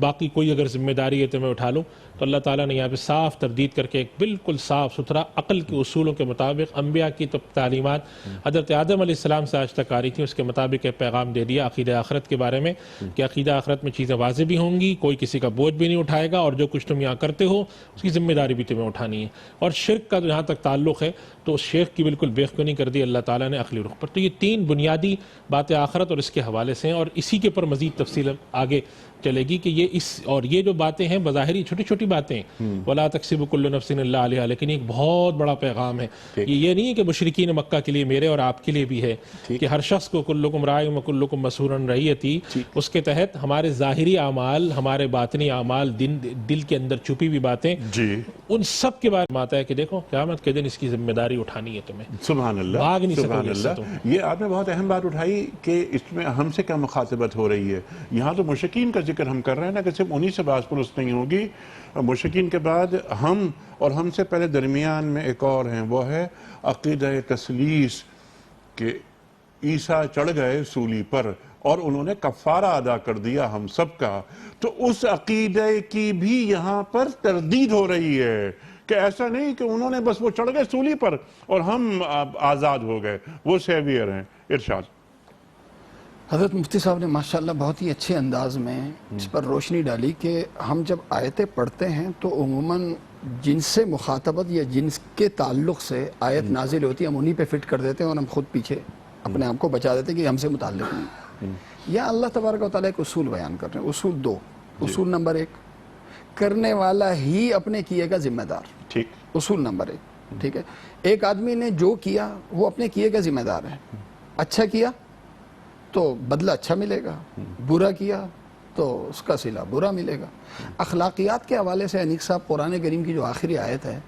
باقی کوئی اگر ذمہ داری ہے تو میں اٹھا لوں. تو اللہ تعالیٰ نے یہاں پہ صاف تردید کر کے ایک بالکل صاف ستھرا عقل کے اصولوں کے مطابق انبیاء کی تعلیمات حضرت آدم علیہ السلام سے آج تک آ رہی تھیں اس کے مطابق ایک پیغام دے دیا عقیدہ آخرت کے بارے میں کہ عقیدہ آخرت میں چیزیں واضح بھی ہوں گی, کوئی کسی کا بوجھ بھی نہیں اٹھائے گا, اور جو کچھ تم یہاں کرتے ہو اس کی ذمہ داری بھی تمہیں اٹھانی ہے. اور شرک کا جہاں تک تعلق ہے تو اس شیخ کی بالکل بےخونی کر دی اللہ تعالیٰ نے عقلی رخ پر. تو یہ 3 بنیادی باتیں آخرت اور اس کے حوالے سے ہیں, اور اسی کے پر مزید تفصیل آگے چلے گی کہ یہ جو باتیں ہیں بظاہری چھوٹی چھوٹی باتیں وَلَا تَكْسِبُ كُلُّ نَفْسٍ إِلَّا عَلَيْهَا, لیکن ایک بہت بڑا پیغام ہے. یہ نہیں ہے کہ مشرکین مکہ کے لیے میرے اور آپ کے لیے بھی ہے کہ ہر شخص کو کلکم راعٍ وکلکم مسئول عن رعیتی, اس کے تحت ہمارے ظاہری اعمال, ہمارے باطنی اعمال, دل کے اندر چھپی ہوئی باتیں, ان سب کے بارے میں آتا ہے کہ دیکھو قیامت کے دن اس کی ذمہ داری اٹھانی ہے تمہیں. سبحان اللہ, بھاگ نہیں سبحان سکوگے اللہ. یہ آپ نے بہت اہم بات اٹھائی کہ اس میں ہم سے کیا مخاطبت ہو رہی ہے. یہاں تو مشرکین کا ذکر ہم کر رہے ہیں نا کہ صرف انہی سے باز پرس نہیں ہوگی. مشرکین کے بعد ہم اور ہم سے پہلے درمیان میں ایک اور ہیں, وہ ہے عقیدہ تثلیث کہ عیسیٰ چڑھ گئے سولی پر اور انہوں نے کفارہ ادا کر دیا ہم سب کا. تو اس عقیدہ کی بھی یہاں پر تردید ہو رہی ہے کہ ایسا نہیں کہ انہوں نے بس وہ چڑھ گئے سولی پر اور ہم آزاد ہو گئے, وہ سیویئر ہیں. ارشاد. حضرت مفتی صاحب نے ماشاءاللہ بہت ہی اچھے انداز میں اس پر روشنی ڈالی کہ ہم جب آیتیں پڑھتے ہیں تو عموماً جن سے مخاطبت یا جنس کے تعلق سے آیت نازل ہوتی ہے ہم انہی پہ فٹ کر دیتے ہیں اور ہم خود پیچھے اپنے آپ کو بچا دیتے ہیں کہ ہم سے متعلق نہیں. یا اللہ تبارک و تعالیٰ ایک اصول بیان کر رہے ہیں. اصول 2. اصول نمبر 1, کرنے والا ہی اپنے کیے کا ذمہ دار. ٹھیک. اصول نمبر 1. ٹھیک ہے, ایک آدمی نے جو کیا وہ اپنے کیے کا ذمہ دار ہے. اچھا کیا تو بدلہ اچھا ملے گا, برا کیا تو اس کا صلہ برا ملے گا. اخلاقیات کے حوالے سے انیق صاحب قرآن کریم کی جو آخری آیت ہے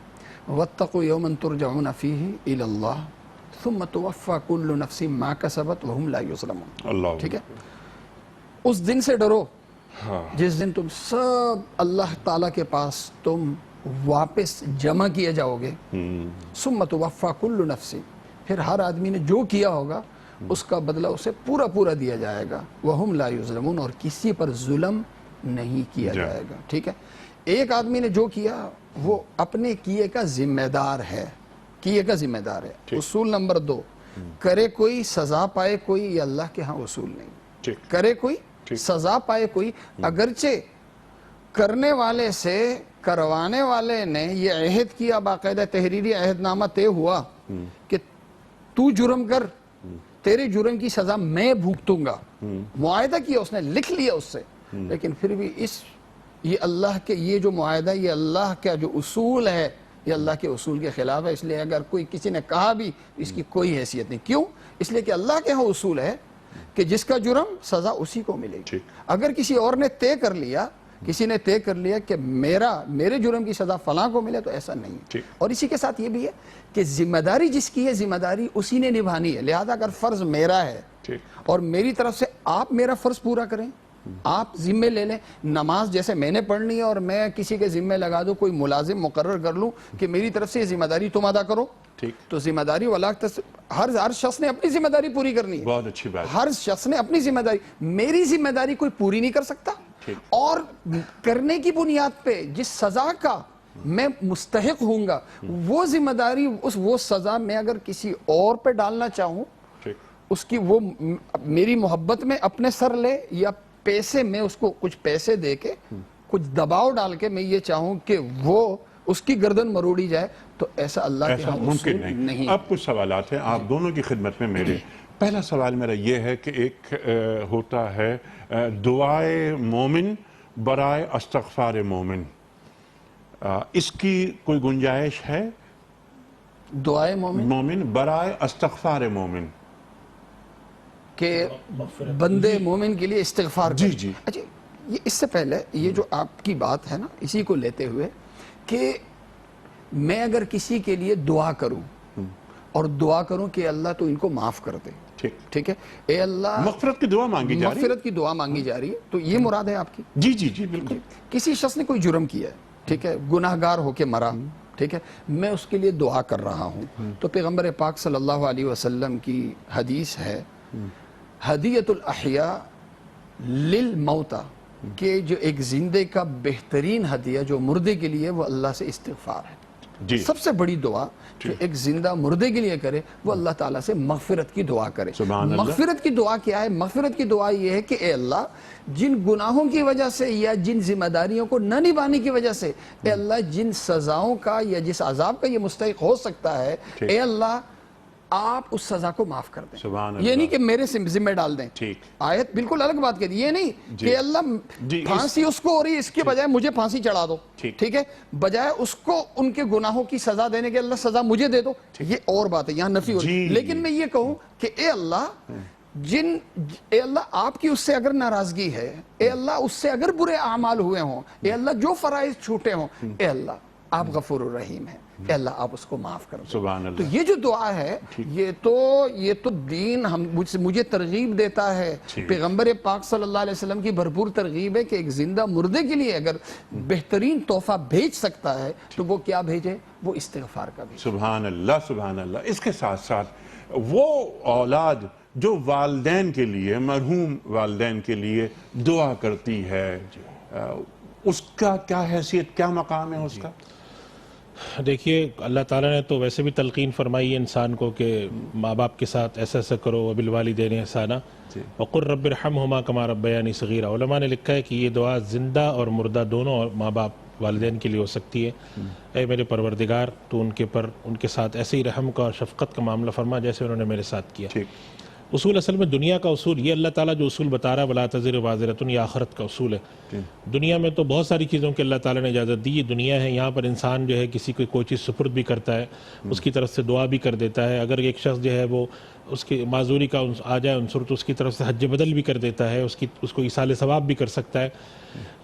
وَاتَّقُوا يَوْمًا تُرْجَعُونَ فِيهِ إِلَى اللَّهِ ثُمَّ تُوَفَّى كُلُّ نَفْسٍ مَا كَسَبَتْ وَهُمْ لَا يُظْلَمُونَ. اللہ. ٹھیک ہے, اس دن سے ڈرو جس دن تم سب اللہ تعالیٰ کے پاس تم واپس جمع کیے جاؤ گے. ثُمَّ تُوَفَّى كُلُّ نَفْسٍ, پھر ہر آدمی نے جو کیا ہوگا اس کا بدلہ اسے پورا پورا دیا جائے گا. وَهُمْ لَا يُظْلَمُونَ, اور کسی پر ظلم نہیں کیا جائے گا. ٹھیک ہے, ایک آدمی نے جو کیا وہ اپنے کیے کا ذمہ دار ہے, کیے کا ذمہ دار ہے. اصول نمبر 2, کرے کوئی سزا پائے کوئی, یہ اللہ کے ہاں اصول نہیں. کرے کوئی سزا پائے کوئی, اگرچہ کرنے والے سے کروانے والے نے یہ عہد کیا, باقاعدہ تحریری عہد نامہ طے ہوا کہ تو جرم کر, تیرے جرم کی سزا میں بھگتوں گا. معاہدہ کیا اس نے, لکھ لیا اس سے, لیکن پھر بھی یہ اللہ کے یہ جو معاہدہ, یہ اللہ کا جو اصول ہے, یہ اللہ کے اصول کے خلاف ہے. اس لیے اگر کوئی کسی نے کہا بھی اس کی کوئی حیثیت نہیں. کیوں؟ اس لیے کہ اللہ کے ہاں اصول ہے کہ جس کا جرم سزا اسی کو ملے گی. اگر کسی اور نے طے کر لیا, کسی نے طے کر لیا کہ میرے جرم کی سزا فلاں کو ملے, تو ایسا نہیں. اور اسی کے ساتھ یہ بھی ہے کہ ذمہ داری جس کی ہے ذمہ داری اسی نے نبھانی ہے. لہذا اگر فرض میرا ہے اور میری طرف سے آپ میرا فرض پورا کریں, آپ ذمہ لے لیں. نماز جیسے میں نے پڑھنی ہے اور میں کسی کے ذمہ لگا دوں, کوئی ملازم مقرر کر لوں کہ میری طرف سے یہ ذمہ داری تم ادا کرو, تو ذمہ داری ہر شخص نے اپنی ذمہ داری پوری کرنی ہے. بہت اچھی بات. ہر شخص نے اپنی ذمہ داری, میری ذمہ داری کوئی پوری نہیں کر سکتا, اور کرنے کی بنیاد پہ جس سزا کا میں مستحق ہوں گا وہ ذمہ داری, وہ سزا میں اگر کسی اور پہ ڈالنا چاہوں, اس کی وہ میری محبت میں اپنے سر لے, یا پیسے میں اس کو کچھ پیسے دے کے کچھ دباؤ ڈال کے میں یہ چاہوں کہ وہ اس کی گردن مروڑی جائے, تو ایسا اللہ کے ہاں ممکن نہیں. اب کچھ سوالات ہیں آپ دونوں کی خدمت میں میرے. پہلا سوال میرا یہ ہے کہ ایک ہوتا ہے دعائے مومن برائے استغفار مومن, اس کی کوئی گنجائش ہے؟ دعائے مومن برائے استغفار مومن, کہ بندے مومن کے لیے استغفار جی جی. اچھا, یہ اس سے پہلے یہ جو آپ کی بات ہے نا, اسی کو لیتے ہوئے کہ میں اگر کسی کے لیے دعا کروں اور دعا کروں کہ اللہ تو ان کو معاف کر دے, ٹھیک ہے, اے اللہ مغفرت کی دعا مانگی جا رہی ہے, مغفرت کی دعا مانگی جا رہی ہے, تو یہ مراد ہے آپ کی؟ جی جی جی بالکل. کسی شخص نے کوئی جرم کیا ہے, ٹھیک ہے, گناہگار ہو کے مرا, ٹھیک ہے, میں اس کے لیے دعا کر رہا ہوں, تو پیغمبر پاک صلی اللہ علیہ وسلم کی حدیث ہے ہدیت الاحیاء للموتى کہ جو ایک زندے کا بہترین ہدیہ جو مردے کے لیے وہ اللہ سے استغفار ہے. جی سب سے بڑی دعا جو ایک زندہ مردے کے لیے کرے وہ اللہ تعالیٰ سے مغفرت کی دعا کرے. سبحان اللہ. مغفرت کی دعا کیا ہے؟ مغفرت کی دعا یہ ہے کہ اے اللہ جن گناہوں کی وجہ سے یا جن ذمہ داریوں کو نہ نبھانے کی وجہ سے اے اللہ جن سزاؤں کا یا جس عذاب کا یہ مستحق ہو سکتا ہے اے اللہ آپ اس سزا کو معاف کر دیں. سبحان اللہ. یہ نہیں کہ میرے ذمہ ڈال دیں. ٹھیک. آیت بالکل الگ بات کہتی ہے. یہ نہیں جی. کہ اللہ جی. پھانسی اس کو ہو رہی ہے اس کے بجائے مجھے پھانسی چڑھا دو. ٹھیک ہے بجائے اس کو ان کے گناہوں کی سزا دینے کے اللہ سزا مجھے دے دو. یہ اور بات ہے, یہاں نفی ہو رہی ہے. لیکن میں یہ کہوں کہ اے اللہ آپ کی اس سے اگر ناراضگی ہے, اے اللہ اس سے اگر برے اعمال ہوئے ہوں, اے اللہ جو فرائض چھوٹے ہوں, اے اللہ آپ غفور الرحیم ہیں, اے اللہ آپ اس کو معاف کر دو. سبحان تو اللہ. یہ جو دعا ہے یہ تو دین مجھے ترغیب دیتا ہے. پیغمبر پاک صلی اللہ علیہ وسلم کی بھرپور ترغیب ہے کہ ایک زندہ مردے کے لیے اگر بہترین تحفہ بھیج سکتا ہے تو وہ کیا بھیجے؟ وہ استغفار کا بھیجے. سبحان اللہ سبحان اللہ. اس کے ساتھ ساتھ وہ اولاد جو والدین کے لیے, مرحوم والدین کے لیے دعا کرتی ہے, اس کا کیا حیثیت, کیا مقام ہے اس کا؟ دیکھیے اللہ تعالیٰ نے تو ویسے بھی تلقین فرمائی ہے انسان کو کہ ماں باپ کے ساتھ ایسا ایسا کرو, وبالوالدین احسانا وقل رب ارحمہما کما ربیانی صغیرا. علماء نے لکھا ہے کہ یہ دعا زندہ اور مردہ دونوں ماں باپ والدین کے لیے ہو سکتی ہے. اے میرے پروردگار تو ان کے ساتھ ایسے ہی رحم کا اور شفقت کا معاملہ فرما جیسے انہوں نے میرے ساتھ کیا. اصول اصل میں دنیا کا اصول یہ اللہ تعالیٰ جو اصول بتا رہا ہے ولا تزر وازرۃ, یہ آخرت کا اصول ہے. دنیا میں تو بہت ساری چیزوں کے اللہ تعالیٰ نے اجازت دی. یہ دنیا ہے, یہاں پر انسان جو ہے کسی کو کوئی چیز سپرد بھی کرتا ہے, اس کی طرف سے دعا بھی کر دیتا ہے. اگر ایک شخص جو ہے وہ اس کی معذوری کا آ جائے عنصر تو اس کی طرف سے حج بدل بھی کر دیتا ہے, اس کو ایصال ثواب بھی کر سکتا ہے.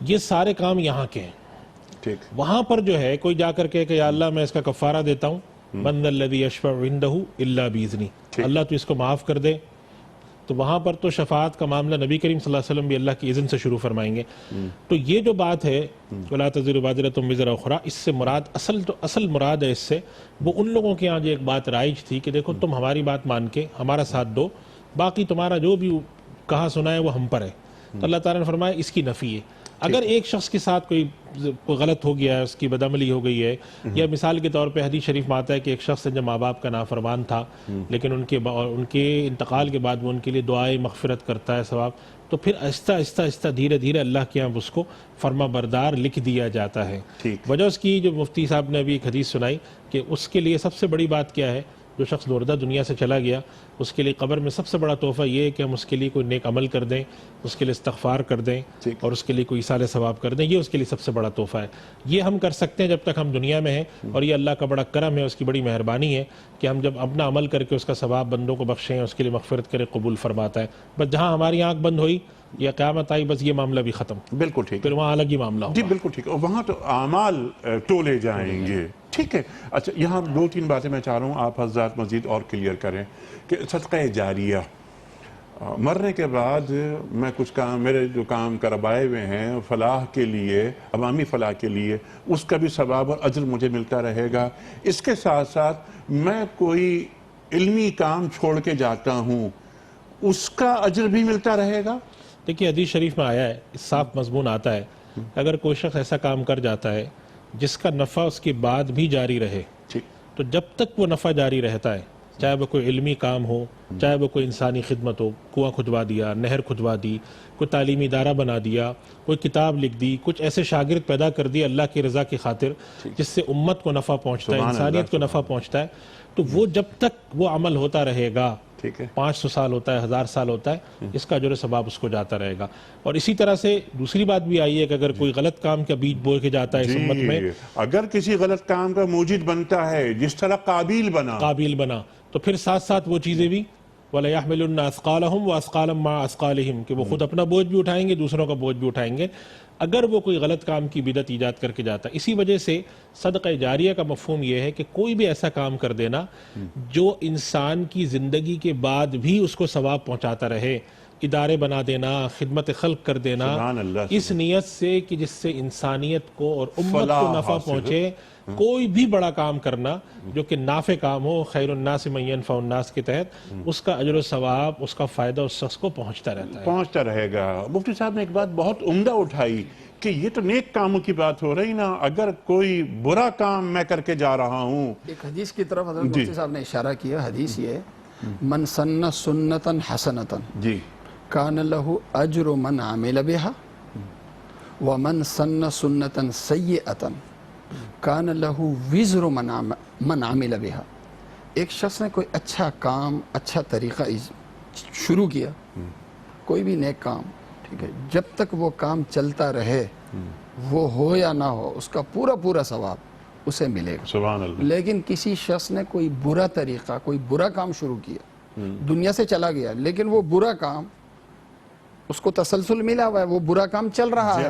یہ سارے کام یہاں کے ہیں. وہاں پر جو ہے کوئی جا کر کہ یا اللہ میں اس کا کفارہ دیتا ہوں, من ذا الذی یشفع عندہ الا باذنہ, اللہ تو اس کو معاف کر دے. تو وہاں پر تو شفاعت کا معاملہ نبی کریم صلی اللہ علیہ وسلم بھی اللہ کی اذن سے شروع فرمائیں گے. تو یہ جو بات ہے وَلَا تَزِرُ وَازِرَةٌ وِزْرَ أُخْرَىٰ, اس سے مراد اصل مراد ہے اس سے وہ ان لوگوں کے یہاں جو ایک بات رائج تھی کہ دیکھو تم ہماری بات مان کے ہمارا ساتھ دو, باقی تمہارا جو بھی کہا سنا ہے وہ ہم پر ہے. تو اللہ تعالیٰ نے فرمایا اس کی نفی ہے. اگر ایک شخص کے ساتھ کوئی غلط ہو گیا ہے, اس کی بدعملی ہو گئی ہے, یا مثال کے طور پہ حدیث شریف میں آتا ہے کہ ایک شخص جب ماں باپ کا نافرمان تھا لیکن ان کے انتقال کے بعد وہ ان کے لیے دعائے مغفرت کرتا ہے ثواب, تو پھر آہستہ آہستہ دھیرے دھیرے اللہ کے یہاں اس کو فرما بردار لکھ دیا جاتا ہے. وجہ اس کی جو مفتی صاحب نے ابھی ایک حدیث سنائی کہ اس کے لیے سب سے بڑی بات کیا ہے, جو شخص مردہ دنیا سے چلا گیا اس کے لیے قبر میں سب سے بڑا تحفہ یہ ہے کہ ہم اس کے لیے کوئی نیک عمل کر دیں, اس کے لیے استغفار کر دیں اور اس کے لیے کوئی ایصال ثواب کر دیں. یہ اس کے لیے سب سے بڑا تحفہ ہے. یہ ہم کر سکتے ہیں جب تک ہم دنیا میں ہیں, اور یہ اللہ کا بڑا کرم ہے, اس کی بڑی مہربانی ہے کہ ہم جب اپنا عمل کر کے اس کا ثواب بندوں کو بخشیں, اس کے لیے مغفرت کرے, قبول فرماتا ہے. بس جہاں ہماری آنکھ بند ہوئی یا قیامت آئی بس یہ معاملہ بھی ختم. بالکل ٹھیک, پھر وہاں الگ ہی معاملہ ہوگا. جی بالکل ٹھیک. اور وہاں تو اعمال تولے جائیں گے. ٹھیک ہے. اچھا یہاں 2-3 باتیں میں چاہ رہا ہوں آپ حضرات مزید اور کلیئر کریں کہ صدقہ جاریہ, مرنے کے بعد میں کچھ کام, میرے جو کام کروائے ہوئے ہیں فلاح کے لیے, عوامی فلاح کے لیے, اس کا بھی ثواب اور اجر مجھے ملتا رہے گا. اس کے ساتھ ساتھ میں کوئی علمی کام چھوڑ کے جاتا ہوں, اس کا اجر بھی ملتا رہے گا. دیکھیے حدیث شریف میں آیا ہے, صاف مضمون آتا ہے, اگر کوئی شخص ایسا کام کر جاتا ہے جس کا نفع اس کے بعد بھی جاری رہے, تو جب تک وہ نفع جاری رہتا ہے, چاہے وہ کوئی علمی کام ہو, چاہے وہ کوئی انسانی خدمت ہو, کنواں کھدوا دیا, نہر کھدوا دی, کوئی تعلیمی ادارہ بنا دیا, کوئی کتاب لکھ دی, کچھ ایسے شاگرد پیدا کر دی اللہ کی رضا کی خاطر جس سے امت کو نفع پہنچتا ہے, انسانیت کو نفع پہنچتا ہے, تو وہ جب تک وہ عمل ہوتا رہے گا, 500 سال ہوتا ہے, 1000 سال ہوتا ہے, اس کا جو ثواب اس کو جاتا رہے گا. اور اسی طرح سے دوسری بات بھی آئی ہے کہ اگر کوئی غلط کام کا بیج بو کے جاتا ہے اس امت میں, اگر کسی غلط کام کا موجد بنتا ہے, جس طرح قابیل بنا, تو پھر ساتھ ساتھ وہ چیزیں بھی وَلَيَحْمِلُنَّ أَثْقَالَهُمْ وَأَثْقَالًا مَعَ أَثْقَالِهِمْ کہ وہ خود اپنا بوجھ بھی اٹھائیں گے, دوسروں کا بوجھ بھی اٹھائیں گے اگر وہ کوئی غلط کام کی بدعت ایجاد کر کے جاتا ہے. اسی وجہ سے صدقہ جاریہ کا مفہوم یہ ہے کہ کوئی بھی ایسا کام کر دینا جو انسان کی زندگی کے بعد بھی اس کو ثواب پہنچاتا رہے, ادارے بنا دینا، خدمت خلق کر دینا، سبحان اللہ، اس نیت سے کہ جس سے انسانیت کو اور امت فلاح کو نفع حاصل پہنچے، کوئی بھی بڑا کام کرنا جو کہ نافع کام ہو، خیر الناس من ينفع الناس کے تحت، اس کا اجر و ثواب، اس کا فائدہ اس شخص کو پہنچتا رہتا ہے۔ پہنچتا رہے گا۔ مفتی صاحب نے ایک بات بہت عمدہ اٹھائی کہ یہ تو نیک کاموں کی بات ہو رہی نا، اگر کوئی برا کام میں کر کے جا رہا ہوں۔ ایک حدیث کی طرف حضرت مفتی صاحب نے اشارہ کیا، حدیث یہ من سن سنتا حسنتا جی کان لہ اجر من عمل بها ومن سن سنتا سیئتا کان لہ وزر من عمل بها۔ ایک شخص نے کوئی اچھا کام، اچھا طریقہ شروع کیا، کوئی بھی نیک کام، ٹھیک ہے، جب تک وہ کام چلتا رہے، وہ ہو یا نہ ہو، اس کا پورا پورا ثواب اسے ملے گا۔ سبحان اللہ۔ لیکن کسی شخص نے کوئی برا طریقہ، کوئی برا کام شروع کیا، دنیا سے چلا گیا، لیکن وہ برا کام اس کو تسلسل ملا ہوا ہے، وہ برا کام چل رہا ہے،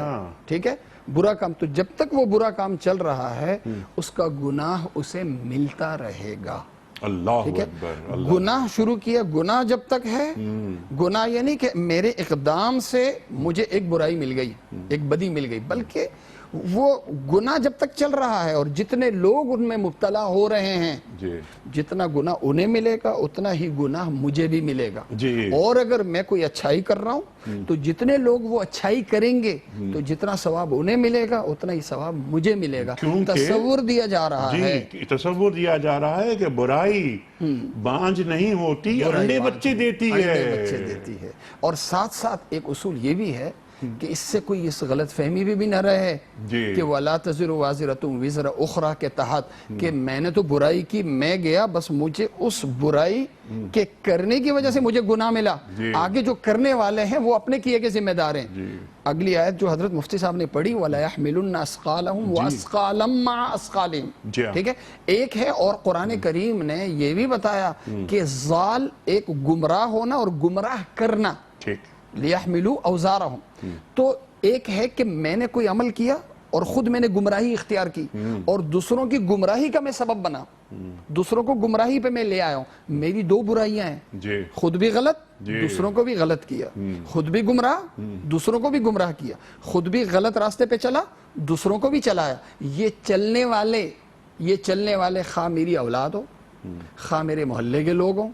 ٹھیک ہے، برا کام، تو جب تک وہ برا کام چل رہا ہے اس کا گناہ اسے ملتا رہے گا۔ اللہ ٹھیک ہے، اکبر۔ گناہ شروع کیا، گناہ جب تک ہے، گناہ یہ نہیں کہ میرے اقدام سے مجھے ایک برائی مل گئی، ایک بدی مل گئی، بلکہ وہ گناہ جب تک چل رہا ہے اور جتنے لوگ ان میں مبتلا ہو رہے ہیں، جی جتنا گناہ انہیں ملے گا اتنا ہی گناہ مجھے بھی ملے گا۔ جی اور اگر میں کوئی اچھائی کر رہا ہوں تو جتنے لوگ وہ اچھائی کریں گے تو جتنا ثواب انہیں ملے گا اتنا ہی ثواب مجھے ملے گا۔ کیونکہ تصور دیا جا رہا ہے، جی تصور دیا جا رہا ہے کہ برائی بانج نہیں ہوتی، انڈے بچے دیتی ہے۔ انڈے بچے دیتی ہے۔ اور ساتھ ساتھ ایک اصول یہ بھی ہے کہ اس سے کوئی اس غلط فہمی بھی نہ رہے کہ وَلَا تَزِرُ وَازِرَةٌ وِزْرَ أُخْرَى کے تحت کہ میں نے تو برائی کی، میں گیا، بس مجھے اس برائی کے کرنے کی وجہ سے مجھے گناہ ملا، آگے جو کرنے والے ہیں وہ اپنے کیے کے ذمہ دار ہیں۔ اگلی آیت جو حضرت مفتی صاحب نے پڑھی وَلَا يَحْمِلُنَّ أَثْقَالَهُمْ وَأَثْقَالًا مَعَ أَثْقَالِهِمْ، ٹھیک ہے، ایک ہے، اور قرآن کریم نے یہ بھی بتایا کہ ضال ایک گمراہ ہونا اور گمراہ کرنا، ٹھیک، لِيَحْمِلُوا أَوْزَارَهُمْ، تو ایک ہے کہ میں نے کوئی عمل کیا اور خود میں نے گمراہی اختیار کی اور دوسروں کی گمراہی کا میں سبب بنا، دوسروں کو گمراہی پہ میں لے آیا ہوں، میری دو برائیاں ہیں، خود بھی غلط، دوسروں کو بھی غلط کیا، خود بھی گمراہ، دوسروں کو بھی گمراہ کیا، خود بھی غلط راستے پہ چلا، دوسروں کو بھی چلایا۔ یہ چلنے والے خواہ میری اولاد ہو، خواہ میرے محلے کے لوگ ہوں،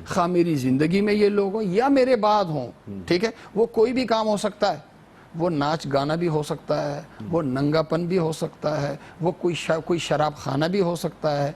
خواہ میری زندگی میں یہ لوگ ہوں یا میرے بعد ہوں، ٹھیک ہے، وہ کوئی بھی کام ہو سکتا ہے، وہ ناچ گانا بھی ہو سکتا ہے، وہ ننگا پن بھی ہو سکتا ہے، وہ کوئی شراب خانہ بھی ہو سکتا ہے،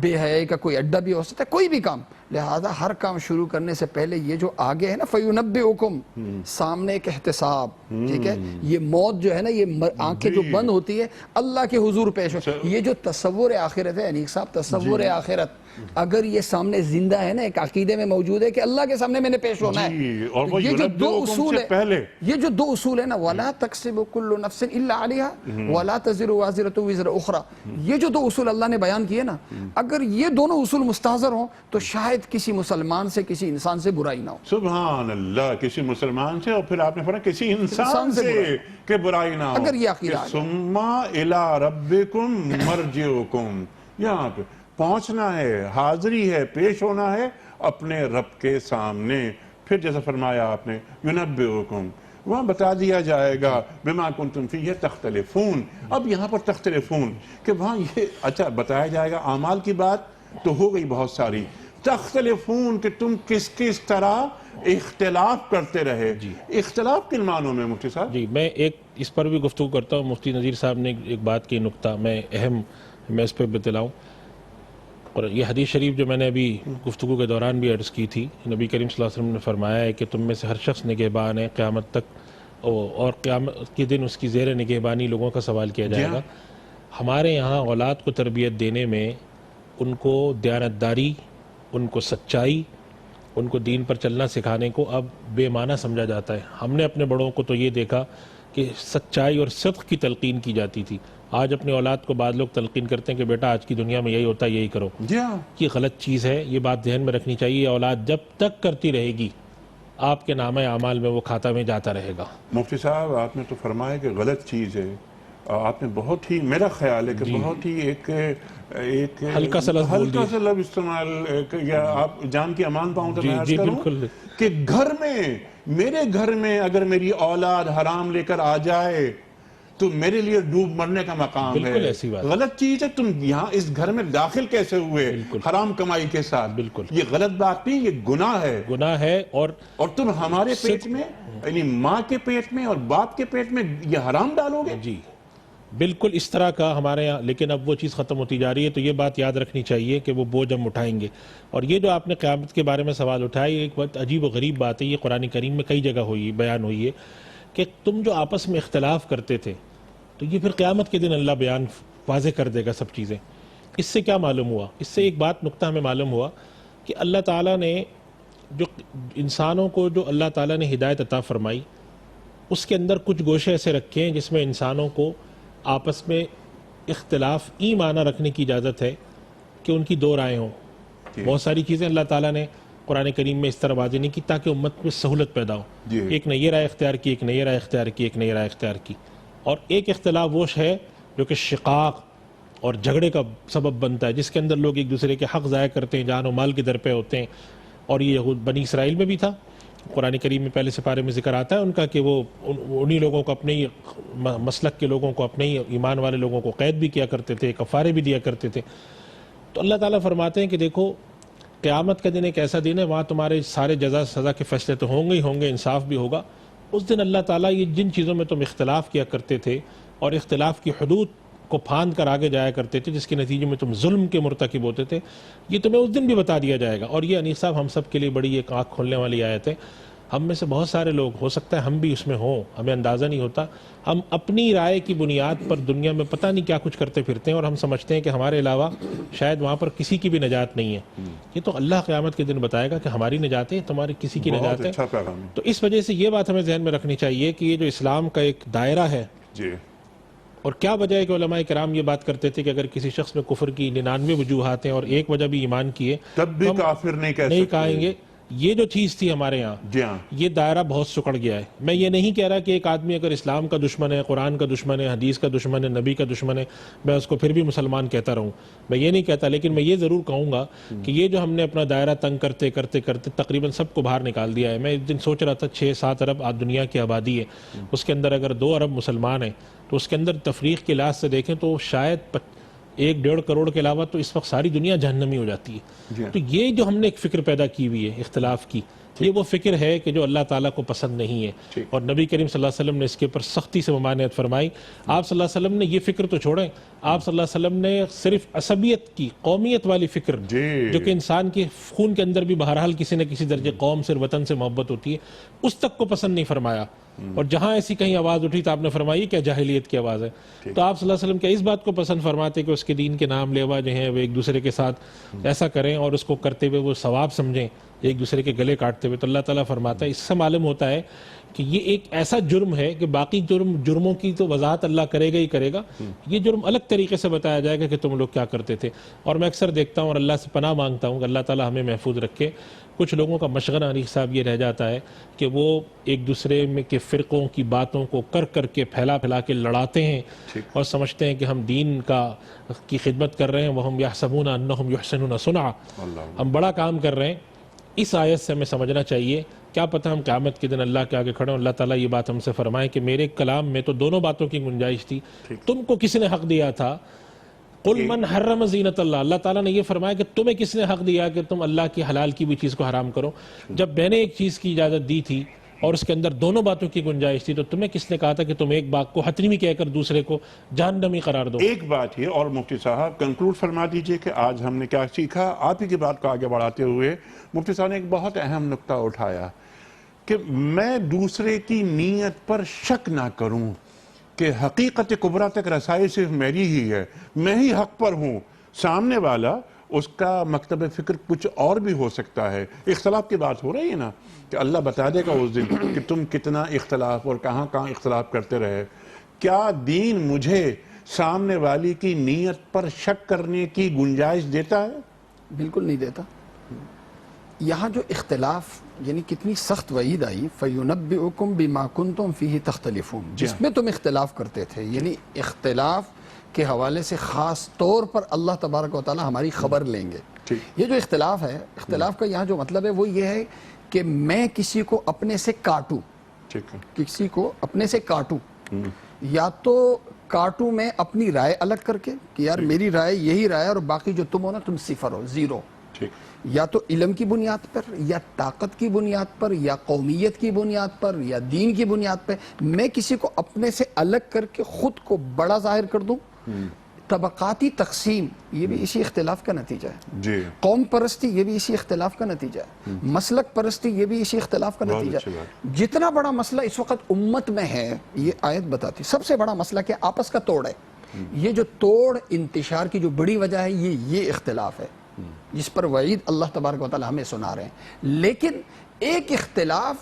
بے حیائی کا کوئی اڈہ بھی ہو سکتا ہے، کوئی بھی کام۔ لہذا ہر کام شروع کرنے سے پہلے یہ جو آگے ہے نا فَيُنَبِّئُكُمْ، سامنے ایک احتساب، ٹھیک ہے، یہ موت جو ہے نا، یہ آنکھیں جو بند ہوتی ہے اللہ کے حضور پیش ہو، یہ جو تصور آخرت ہے انیق صاحب، تصور آخرت اگر یہ سامنے زندہ ہے نا، ایک عقیدے میں موجود ہے کہ اللہ کے سامنے میں نے پیش ہونا ہے، اور وہ یہ جو دو اصول سے پہلے، یہ جو دو اصول ہے نا، وَلَا تَكْسِبُ كُلُّ نَفْسٍ إِلَّا عَلَيْهَا وَلَا تَزِرُ وَازِرَةٌ وِزْرَ أُخْرَى، یہ جو دو اصول اللہ نے بیان کیے نا، اگر یہ دونوں اصول مستحضر ہوں تو شاید کسی مسلمان سے، کسی انسان سے برائی نہ ہو۔ سبحان اللہ، کسی مسلمان سے، اور پھر آپ نے فرمایا کسی انسان سے کہ برائی نہ ہو، اگر یہ عقیدہ آ جائے۔ ثُمَّ إِلَىٰ رَبِّكُمْ مَرْجِعُكُمْ، یہاں پہ پہنچنا ہے، حاضری ہے، پیش ہونا ہے اپنے رب کے سامنے۔ پھر جیسا فرمایا آپ نے يُنَبِّئُكُمْ، وہاں بتا دیا جائے گا بِمَا كُنْتُمْ فِيهِ تَخْتَلِفُونَ۔ اب یہاں پر تختلفون کہ وہاں یہ اچھا بتایا جائے گا، اعمال کی بات تو ہو گئی بہت ساری، تختلفون کہ تم کس طرح اختلاف کرتے رہے۔ اختلاف کن معنوں میں مفتی صاحب؟ جی، میں ایک اس پر بھی گفتگو کرتا ہوں، مفتی نذیر صاحب نے ایک بات کی، نقطہ میں اس پہ بتلاؤں، اور یہ حدیث شریف جو میں نے ابھی گفتگو کے دوران بھی عرض کی تھی، نبی کریم صلی اللہ علیہ وسلم نے فرمایا ہے کہ تم میں سے ہر شخص نگہبان ہے قیامت تک، اور قیامت کے دن اس کی زیر نگہبانی لوگوں کا سوال کیا جائے گا۔ ہمارے یہاں اولاد کو تربیت دینے میں ان کو دیانتداری، ان کو سچائی، ان کو دین پر چلنا سکھانے کو اب بے معنی سمجھا جاتا ہے۔ ہم نے اپنے بڑوں کو تو یہ دیکھا کہ سچائی اور صدق کی تلقین کی جاتی تھی، آج اپنے اولاد کو بعض لوگ تلقین کرتے ہیں کہ بیٹا آج کی دنیا میں یہی ہوتا ہے، یہی کرو۔ یہ غلط چیز ہے، یہ بات ذہن میں رکھنی چاہیے، اولاد جب تک کرتی رہے گی آپ کے نامہ اعمال میں وہ کھاتہ میں جاتا رہے گا۔ مفتی صاحب آپ نے تو فرمایا کہ غلط چیز ہے، آپ نے بہت ہی، میرا خیال ہے کہ بہت ہی ایک ہلکا سا لفظ استعمال، یا آپ جان کی امان پاؤں تو میں عرض کروں کہ گھر میں میرے گھر میں اگر میری اولاد حرام لے کر آ جائے تو میرے لیے ڈوب مرنے کا مقام ہے. بالکل ایسی بات. غلط چیز ہے. تم یہاں اس گھر میں داخل کیسے ہوئے حرام کمائی کے ساتھ؟ بالکل. یہ غلط بات نہیں, یہ گناہ ہے. گناہ ہے. اور تم ہمارے پیٹ میں, یعنی ماں کے پیٹ میں اور باپ کے پیٹ میں یہ حرام ڈالو گے؟ جی بالکل اس طرح کا ہمارے یہاں. لیکن اب وہ چیز ختم ہوتی جا رہی ہے. تو یہ بات یاد رکھنی چاہیے کہ وہ بوجھ ہم اٹھائیں گے. اور یہ جو آپ نے قیامت کے بارے میں سوال اٹھایا, یہ ایک بہت عجیب و غریب بات ہے. یہ قرآن کریم میں کئی جگہ بیان ہوئی ہے کہ تم جو آپس میں اختلاف کرتے تھے, تو یہ پھر قیامت کے دن اللہ بیان واضح کر دے گا سب چیزیں. اس سے کیا معلوم ہوا؟ اس سے ایک بات نقطہ ہمیں معلوم ہوا کہ اللہ تعالیٰ نے جو انسانوں کو جو اللہ تعالیٰ نے ہدایت عطا فرمائی, اس کے اندر کچھ گوشے ایسے رکھے ہیں جس میں انسانوں کو آپس میں اختلاف معنی رکھنے کی اجازت ہے کہ ان کی دو رائے ہوں. بہت ساری چیزیں اللہ تعالیٰ نے قرآن کریم میں اس طرح واضح نہیں کی تاکہ امت میں سہولت پیدا ہو. ایک نے یہ رائے اختیار کی, ایک نے یہ رائے اختیار کی, ایک نے یہ رائے اختیار کی. اور ایک اختلاف وہ ہے جو کہ شقاق اور جھگڑے کا سبب بنتا ہے, جس کے اندر لوگ ایک دوسرے کے حق ضائع کرتے ہیں, جان و مال کے در پہ ہوتے ہیں. اور یہ بنی اسرائیل میں بھی تھا. قرآن کریم میں پہلے سپارے میں ذکر آتا ہے ان کا کہ وہ انہی لوگوں کو, اپنے ہی مسلک کے لوگوں کو, اپنے ہی ایمان والے لوگوں کو قید بھی کیا کرتے تھے, کفارے بھی دیا کرتے تھے. تو اللہ تعالیٰ فرماتے ہیں کہ دیکھو قیامت کا دن ایک ایسا دن ہے وہاں تمہارے سارے جزا سزا کے فیصلے تو ہوں گے ہی ہوں گے, انصاف بھی ہوگا. اس دن اللہ تعالیٰ یہ جن چیزوں میں تم اختلاف کیا کرتے تھے اور اختلاف کی حدود کو پھاند کر آگے جایا کرتے تھے, جس کے نتیجے میں تم ظلم کے مرتکب ہوتے تھے, یہ تمہیں اس دن بھی بتا دیا جائے گا. اور یہ انیس صاحب ہم سب کے لیے بڑی ایک آنکھ کھولنے والی آیت ہے. ہم میں سے بہت سارے لوگ, ہو سکتا ہے ہم بھی اس میں ہوں, ہمیں اندازہ نہیں ہوتا, ہم اپنی رائے کی بنیاد پر دنیا میں پتہ نہیں کیا کچھ کرتے پھرتے ہیں, اور ہم سمجھتے ہیں کہ ہمارے علاوہ شاید وہاں پر کسی کی بھی نجات نہیں ہے. یہ تو اللہ قیامت کے دن بتائے گا کہ ہماری نجات ہے, تمہاری کسی کی نجات ہے. تو اس وجہ سے یہ بات ہمیں ذہن میں رکھنی چاہیے کہ یہ جو اسلام کا ایک دائرہ ہے, اور کیا وجہ ہے کہ علماء کرام یہ بات کرتے تھے کہ اگر کسی شخص میں کفر کی 99 وجوہات ہیں اور ایک وجہ بھی ایمان کی ہے, تب بھی کافر نہیں کہیں گے. یہ جو چیز تھی ہمارے یہاں, یہ دائرہ بہت سکڑ گیا ہے. میں یہ نہیں کہہ رہا کہ ایک آدمی اگر اسلام کا دشمن ہے, قرآن کا دشمن ہے, حدیث کا دشمن ہے, نبی کا دشمن ہے, میں اس کو پھر بھی مسلمان کہتا رہوں, میں یہ نہیں کہتا. لیکن میں یہ ضرور کہوں گا کہ یہ جو ہم نے اپنا دائرہ تنگ کرتے کرتے کرتے تقریباً سب کو باہر نکال دیا ہے. میں ایک دن سوچ رہا تھا 6-7 ارب دنیا کی آبادی ہے, اس کے اندر اگر 2 ارب مسلمان ہیں تو اس کے اندر تفریق کے لحاظ سے دیکھیں تو شاید 1-1.5 کروڑ کے علاوہ تو اس وقت ساری دنیا جہنمی ہو جاتی ہے. تو یہ جو ہم نے ایک فکر پیدا کی ہوئی ہے اختلاف کی, یہ وہ فکر ہے کہ جو اللہ تعالیٰ کو پسند نہیں ہے. اور نبی کریم صلی اللہ علیہ وسلم نے اس کے اوپر سختی سے ممانعت فرمائی. آپ صلی اللہ علیہ وسلم نے یہ فکر تو چھوڑیں, آپ صلی اللہ علیہ وسلم نے صرف عصبیت کی, قومیت والی فکر, جو کہ انسان کے خون کے اندر بھی بہرحال کسی نہ کسی درجے قوم سے, وطن سے محبت ہوتی ہے, اس تک کو پسند نہیں فرمایا. اور جہاں ایسی کہیں آواز اٹھی تو آپ نے فرمائی کیا جاہلیت کی آواز ہے. تو آپ صلی اللہ علیہ وسلم کیا اس بات کو پسند فرماتے کہ اس کے دین کے نام لیوا جو ہیں وہ ایک دوسرے کے ساتھ ایسا کریں اور اس کو کرتے ہوئے وہ ثواب سمجھیں, ایک دوسرے کے گلے کاٹتے ہوئے. تو اللہ تعالیٰ فرماتا ہے, اس سے معلوم ہوتا ہے کہ یہ ایک ایسا جرم ہے کہ باقی جرموں کی تو وضاحت اللہ کرے گا ہی کرے گا, یہ جرم الگ طریقے سے بتایا جائے گا کہ تم لوگ کیا کرتے تھے. اور میں اکثر دیکھتا ہوں اور اللہ سے پناہ مانگتا ہوں کہ اللہ تعالیٰ ہمیں محفوظ رکھے. کچھ لوگوں کا مشغلہ انیس صاحب یہ رہ جاتا ہے کہ وہ ایک دوسرے میں کے فرقوں کی باتوں کو کر کے پھیلا کے لڑاتے ہیں, اور سمجھتے ہیں کہ ہم دین کی خدمت کر رہے ہیں. وَهُمْ يَحْسَبُونَ أَنَّهُمْ يُحْسِنُونَ صُنْعًا, ہم بڑا کام کر رہے ہیں. اس آیت سے ہمیں سمجھنا چاہیے, کیا پتہ ہم قیامت کے دن اللہ کے آگے کھڑے ہوں, اللہ تعالیٰ یہ بات ہم سے فرمائے کہ میرے کلام میں تو دونوں باتوں کی گنجائش تھی, تم کو کس نے حق دیا تھا؟ قُلْ مَنْ حَرَّمَ زِینَةَ اللَّهِ, اللہ تعالیٰ نے یہ فرمایا کہ تمہیں کس نے حق دیا کہ تم اللہ کی حلال کی بھی چیز کو حرام کرو. جب میں نے ایک چیز کی اجازت دی تھی اور اس کے اندر دونوں باتوں کی گنجائش تھی, تو تمہیں کس نے کہا تھا کہ تم ایک بات کو حتمی کہہ کر دوسرے کو جہنمی قرار دو؟ ایک بات یہ, اور مفتی صاحب کنکلوڈ فرما دیجئے کہ آج ہم نے کیا سیکھا. آپ ہی کی بات کو آگے بڑھاتے ہوئے مفتی صاحب نے ایک بہت اہم نقطہ اٹھایا کہ میں دوسرے کی نیت پر شک نہ کروں کہ حقیقت کبریٰ تک رسائی صرف میری ہی ہے, میں ہی حق پر ہوں, سامنے والا اس کا مکتب فکر کچھ اور بھی ہو سکتا ہے. اختلاف کی بات ہو رہی ہے نا, کہ اللہ بتا دے گا اس دن کہ تم کتنا اختلاف اور کہاں اختلاف کرتے رہے. کیا دین مجھے سامنے والی کی نیت پر شک کرنے کی گنجائش دیتا ہے؟ بالکل نہیں دیتا. یہاں جو اختلاف, یعنی کتنی سخت وعید آئی, فَيُنَبِّئُكُمْ بِمَا كُنْتُمْ فِيهِ تَخْتَلِفُونَ, جس میں تم اختلاف کرتے تھے. یعنی اختلاف کے حوالے سے خاص طور پر اللہ تبارک و تعالی ہماری خبر لیں گے. یہ جو اختلاف ہے, اختلاف کا یہاں جو مطلب ہے وہ یہ ہے کہ میں کسی کو اپنے سے کاٹوں، ٹھیک ہے، کسی کو اپنے سے کاٹوں، یا تو کاٹوں میں اپنی رائے الگ کر کے کہ یار میری رائے یہی رائے اور باقی جو تم ہو نا تم صفر ہو، زیرو، ٹھیک، یا تو علم کی بنیاد پر یا طاقت کی بنیاد پر یا قومیت کی بنیاد پر یا دین کی بنیاد پر میں کسی کو اپنے سے الگ کر کے خود کو بڑا ظاہر کر دوں۔ طبقاتی تقسیم یہ بھی اسی اختلاف کا نتیجہ ہے، جی، قوم پرستی یہ بھی اسی اختلاف کا نتیجہ ہے، مسلک پرستی یہ بھی اسی اختلاف کا بہت نتیجہ اچھی ہے۔ بات۔ جتنا بڑا مسئلہ اس وقت امت میں ہے یہ آیت بتاتی، سب سے بڑا مسئلہ کہ آپس کا توڑ ہے۔ یہ جو توڑ انتشار کی جو بڑی وجہ ہے یہ اختلاف ہے جس پر وعید اللہ تبارک و تعالی ہمیں سنا رہے ہیں۔ لیکن ایک اختلاف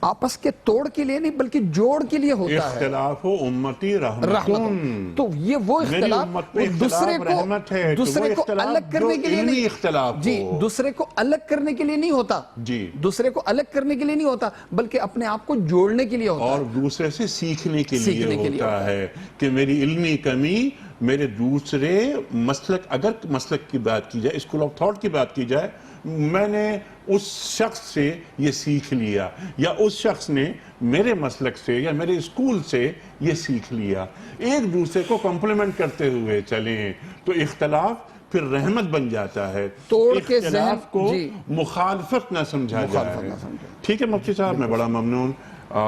آپس کے توڑ کے لیے نہیں بلکہ جوڑ کے لیے ہوتا ہے، اختلاف ہو امتی رحمتن، تو یہ وہ میری اختلاف امت میں دوسرے اختلاف رحمت ہے، تو دوسرے وہ کو اختلاف الگ کرنے جو کے لیے علمی نہیں، اختلاف جی ہو۔ دوسرے کو الگ کرنے کے لیے نہیں ہوتا، جی، دوسرے کو الگ کرنے کے لیے نہیں ہوتا بلکہ اپنے آپ کو جوڑنے کے لیے ہوتا اور ہے، دوسرے سے سیکھنے کے لیے سیکھنے کے لیے ہوتا ہوتا ہے کہ میری علمی کمی میرے دوسرے مسلک، اگر مسلک کی بات کی جائے، اسکول آف تھاٹ کی بات کی جائے، میں نے اس شخص سے یہ سیکھ لیا یا اس شخص نے میرے مسلک سے یا میرے اسکول سے یہ سیکھ لیا، ایک دوسرے کو کمپلیمنٹ کرتے ہوئے چلیں تو اختلاف پھر رحمت بن جاتا ہے، توڑ کے ذہن، اختلاف کو جی، مخالفت نہ سمجھا مخالفت جائے۔ نہ سمجھا۔ ٹھیک ہے مفتی صاحب، میں بڑا ممنون،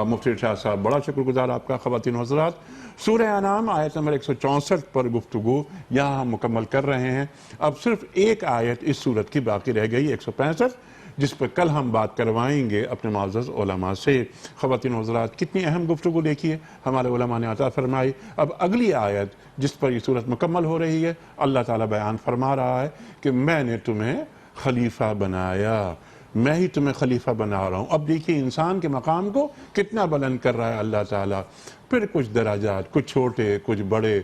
مفتی ارشاد صاحب بڑا شکر گزار آپ کا۔ خواتین و حضرات، سورہ انعام آیت نمبر 164 پر گفتگو یہاں ہم مکمل کر رہے ہیں۔ اب صرف ایک آیت اس سورت کی باقی رہ گئی، 165، جس پر کل ہم بات کروائیں گے اپنے معزز علماء سے۔ خواتین و حضرات، کتنی اہم گفتگو دیکھیے ہمارے علماء نے عطا فرمائی۔ اب اگلی آیت جس پر یہ سورت مکمل ہو رہی ہے، اللہ تعالیٰ بیان فرما رہا ہے کہ میں نے تمہیں خلیفہ بنایا، میں ہی تمہیں خلیفہ بنا رہا ہوں۔ اب دیکھیے انسان کے مقام کو کتنا بلند کر رہا ہے اللہ تعالیٰ، پھر کچھ درجات، کچھ چھوٹے کچھ بڑے،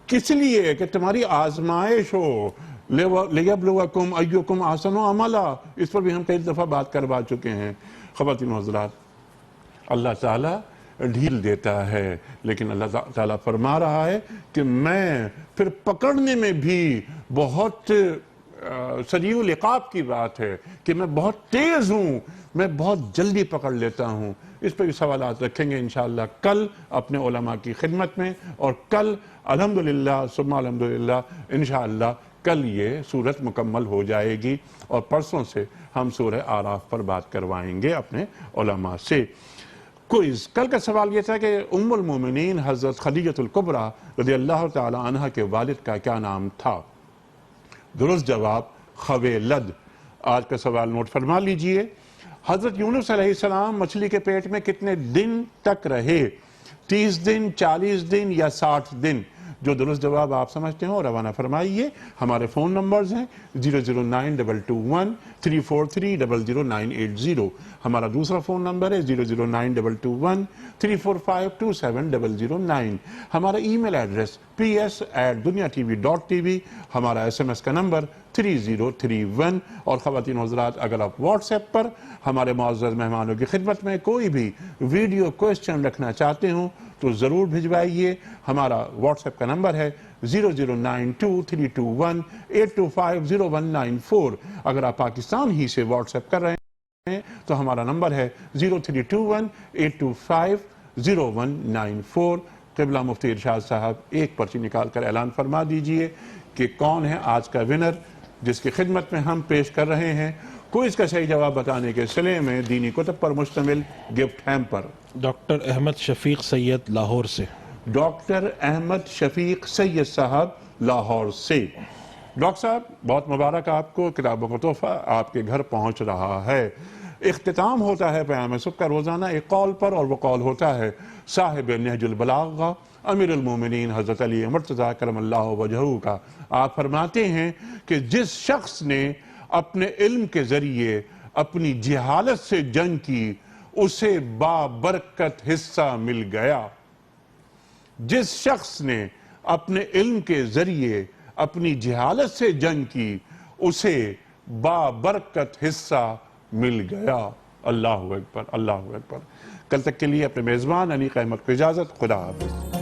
کس لیے کہ تمہاری آزمائش ہو، لِيَبْلُوَكُمْ أَيُّكُمْ أَحْسَنُ عَمَلًا، اس پر بھی ہم کئی دفعہ بات کروا چکے ہیں۔ خواتین و حضرات، اللہ تعالیٰ ڈھیل دیتا ہے لیکن اللہ تعالیٰ فرما رہا ہے کہ میں پھر پکڑنے میں بھی بہت سریع العقاب کی بات ہے کہ میں بہت تیز ہوں، میں بہت جلدی پکڑ لیتا ہوں۔ اس پہ بھی سوالات رکھیں گے انشاءاللہ کل اپنے علماء کی خدمت میں، اور کل الحمدللہ ثم الحمدللہ انشاءاللہ کل یہ سورت مکمل ہو جائے گی، اور پرسوں سے ہم سورہ آراف پر بات کروائیں گے اپنے علماء سے۔ کوئز، کل کا سوال یہ تھا کہ ام المومنین حضرت خدیجہ الکبریٰ رضی اللہ تعالی عنہ کے والد کا کیا نام تھا؟ درست جواب خویلد۔ آج کا سوال نوٹ فرما لیجئے۔ حضرت یونس علیہ السلام مچھلی کے پیٹ میں کتنے دن تک رہے؟ 30 دن، 40 دن یا 60 دن؟ جو درست جواب آپ سمجھتے ہوں روانہ فرمائیے۔ ہمارے فون نمبرز ہیں 009221343 00980، ہمارا دوسرا فون نمبر ہے 0092213452709، ہمارا ای میل ایڈریس ps@duniatv.tv، ہمارا SMS کا نمبر 3031، اور خواتین حضرات اگر آپ واٹس ایپ پر ہمارے معزز مہمانوں کی خدمت میں کوئی بھی ویڈیو کوئسچن رکھنا چاہتے ہوں تو ضرور بھجوائیے۔ ہمارا واٹس ایپ کا نمبر ہے 009232182509194۔ اگر آپ پاکستان ہی سے واٹس ایپ کر رہے ہیں تو ہمارا نمبر ہے 032182509194۔ قبلہ مفتی ارشاد صاحب ایک پرچی نکال کر اعلان فرما دیجئے کہ کون ہے آج کا ونر جس کی خدمت میں ہم پیش کر رہے ہیں کوئز کا صحیح جواب بتانے کے سلسلے میں دینی کتب پر مشتمل گفٹ ہیمپر۔ ڈاکٹر احمد شفیق سید لاہور سے۔ ڈاکٹر احمد شفیق سید صاحب لاہور سے۔ ڈاکٹر صاحب بہت مبارک آپ کو، کتابوں کا تحفہ آپ کے گھر پہنچ رہا ہے۔ اختتام ہوتا ہے پیام صبح کا روزانہ ایک قول پر، اور وہ قول ہوتا ہے صاحب نہج البلاغہ امیر المومنین حضرت علی مرتضیٰ کرم اللہ وجہہ کا۔ آپ فرماتے ہیں کہ جس شخص نے اپنے علم کے ذریعے اپنی جہالت سے جنگ کی اسے بابرکت حصہ مل گیا۔ جس شخص نے اپنے علم کے ذریعے اپنی جہالت سے جنگ کی اسے بابرکت حصہ مل گیا۔ اللہ اکبر، اللہ اکبر۔ کل تک کے لیے اپنے میزبان انیق احمد کو اجازت، خدا حافظ۔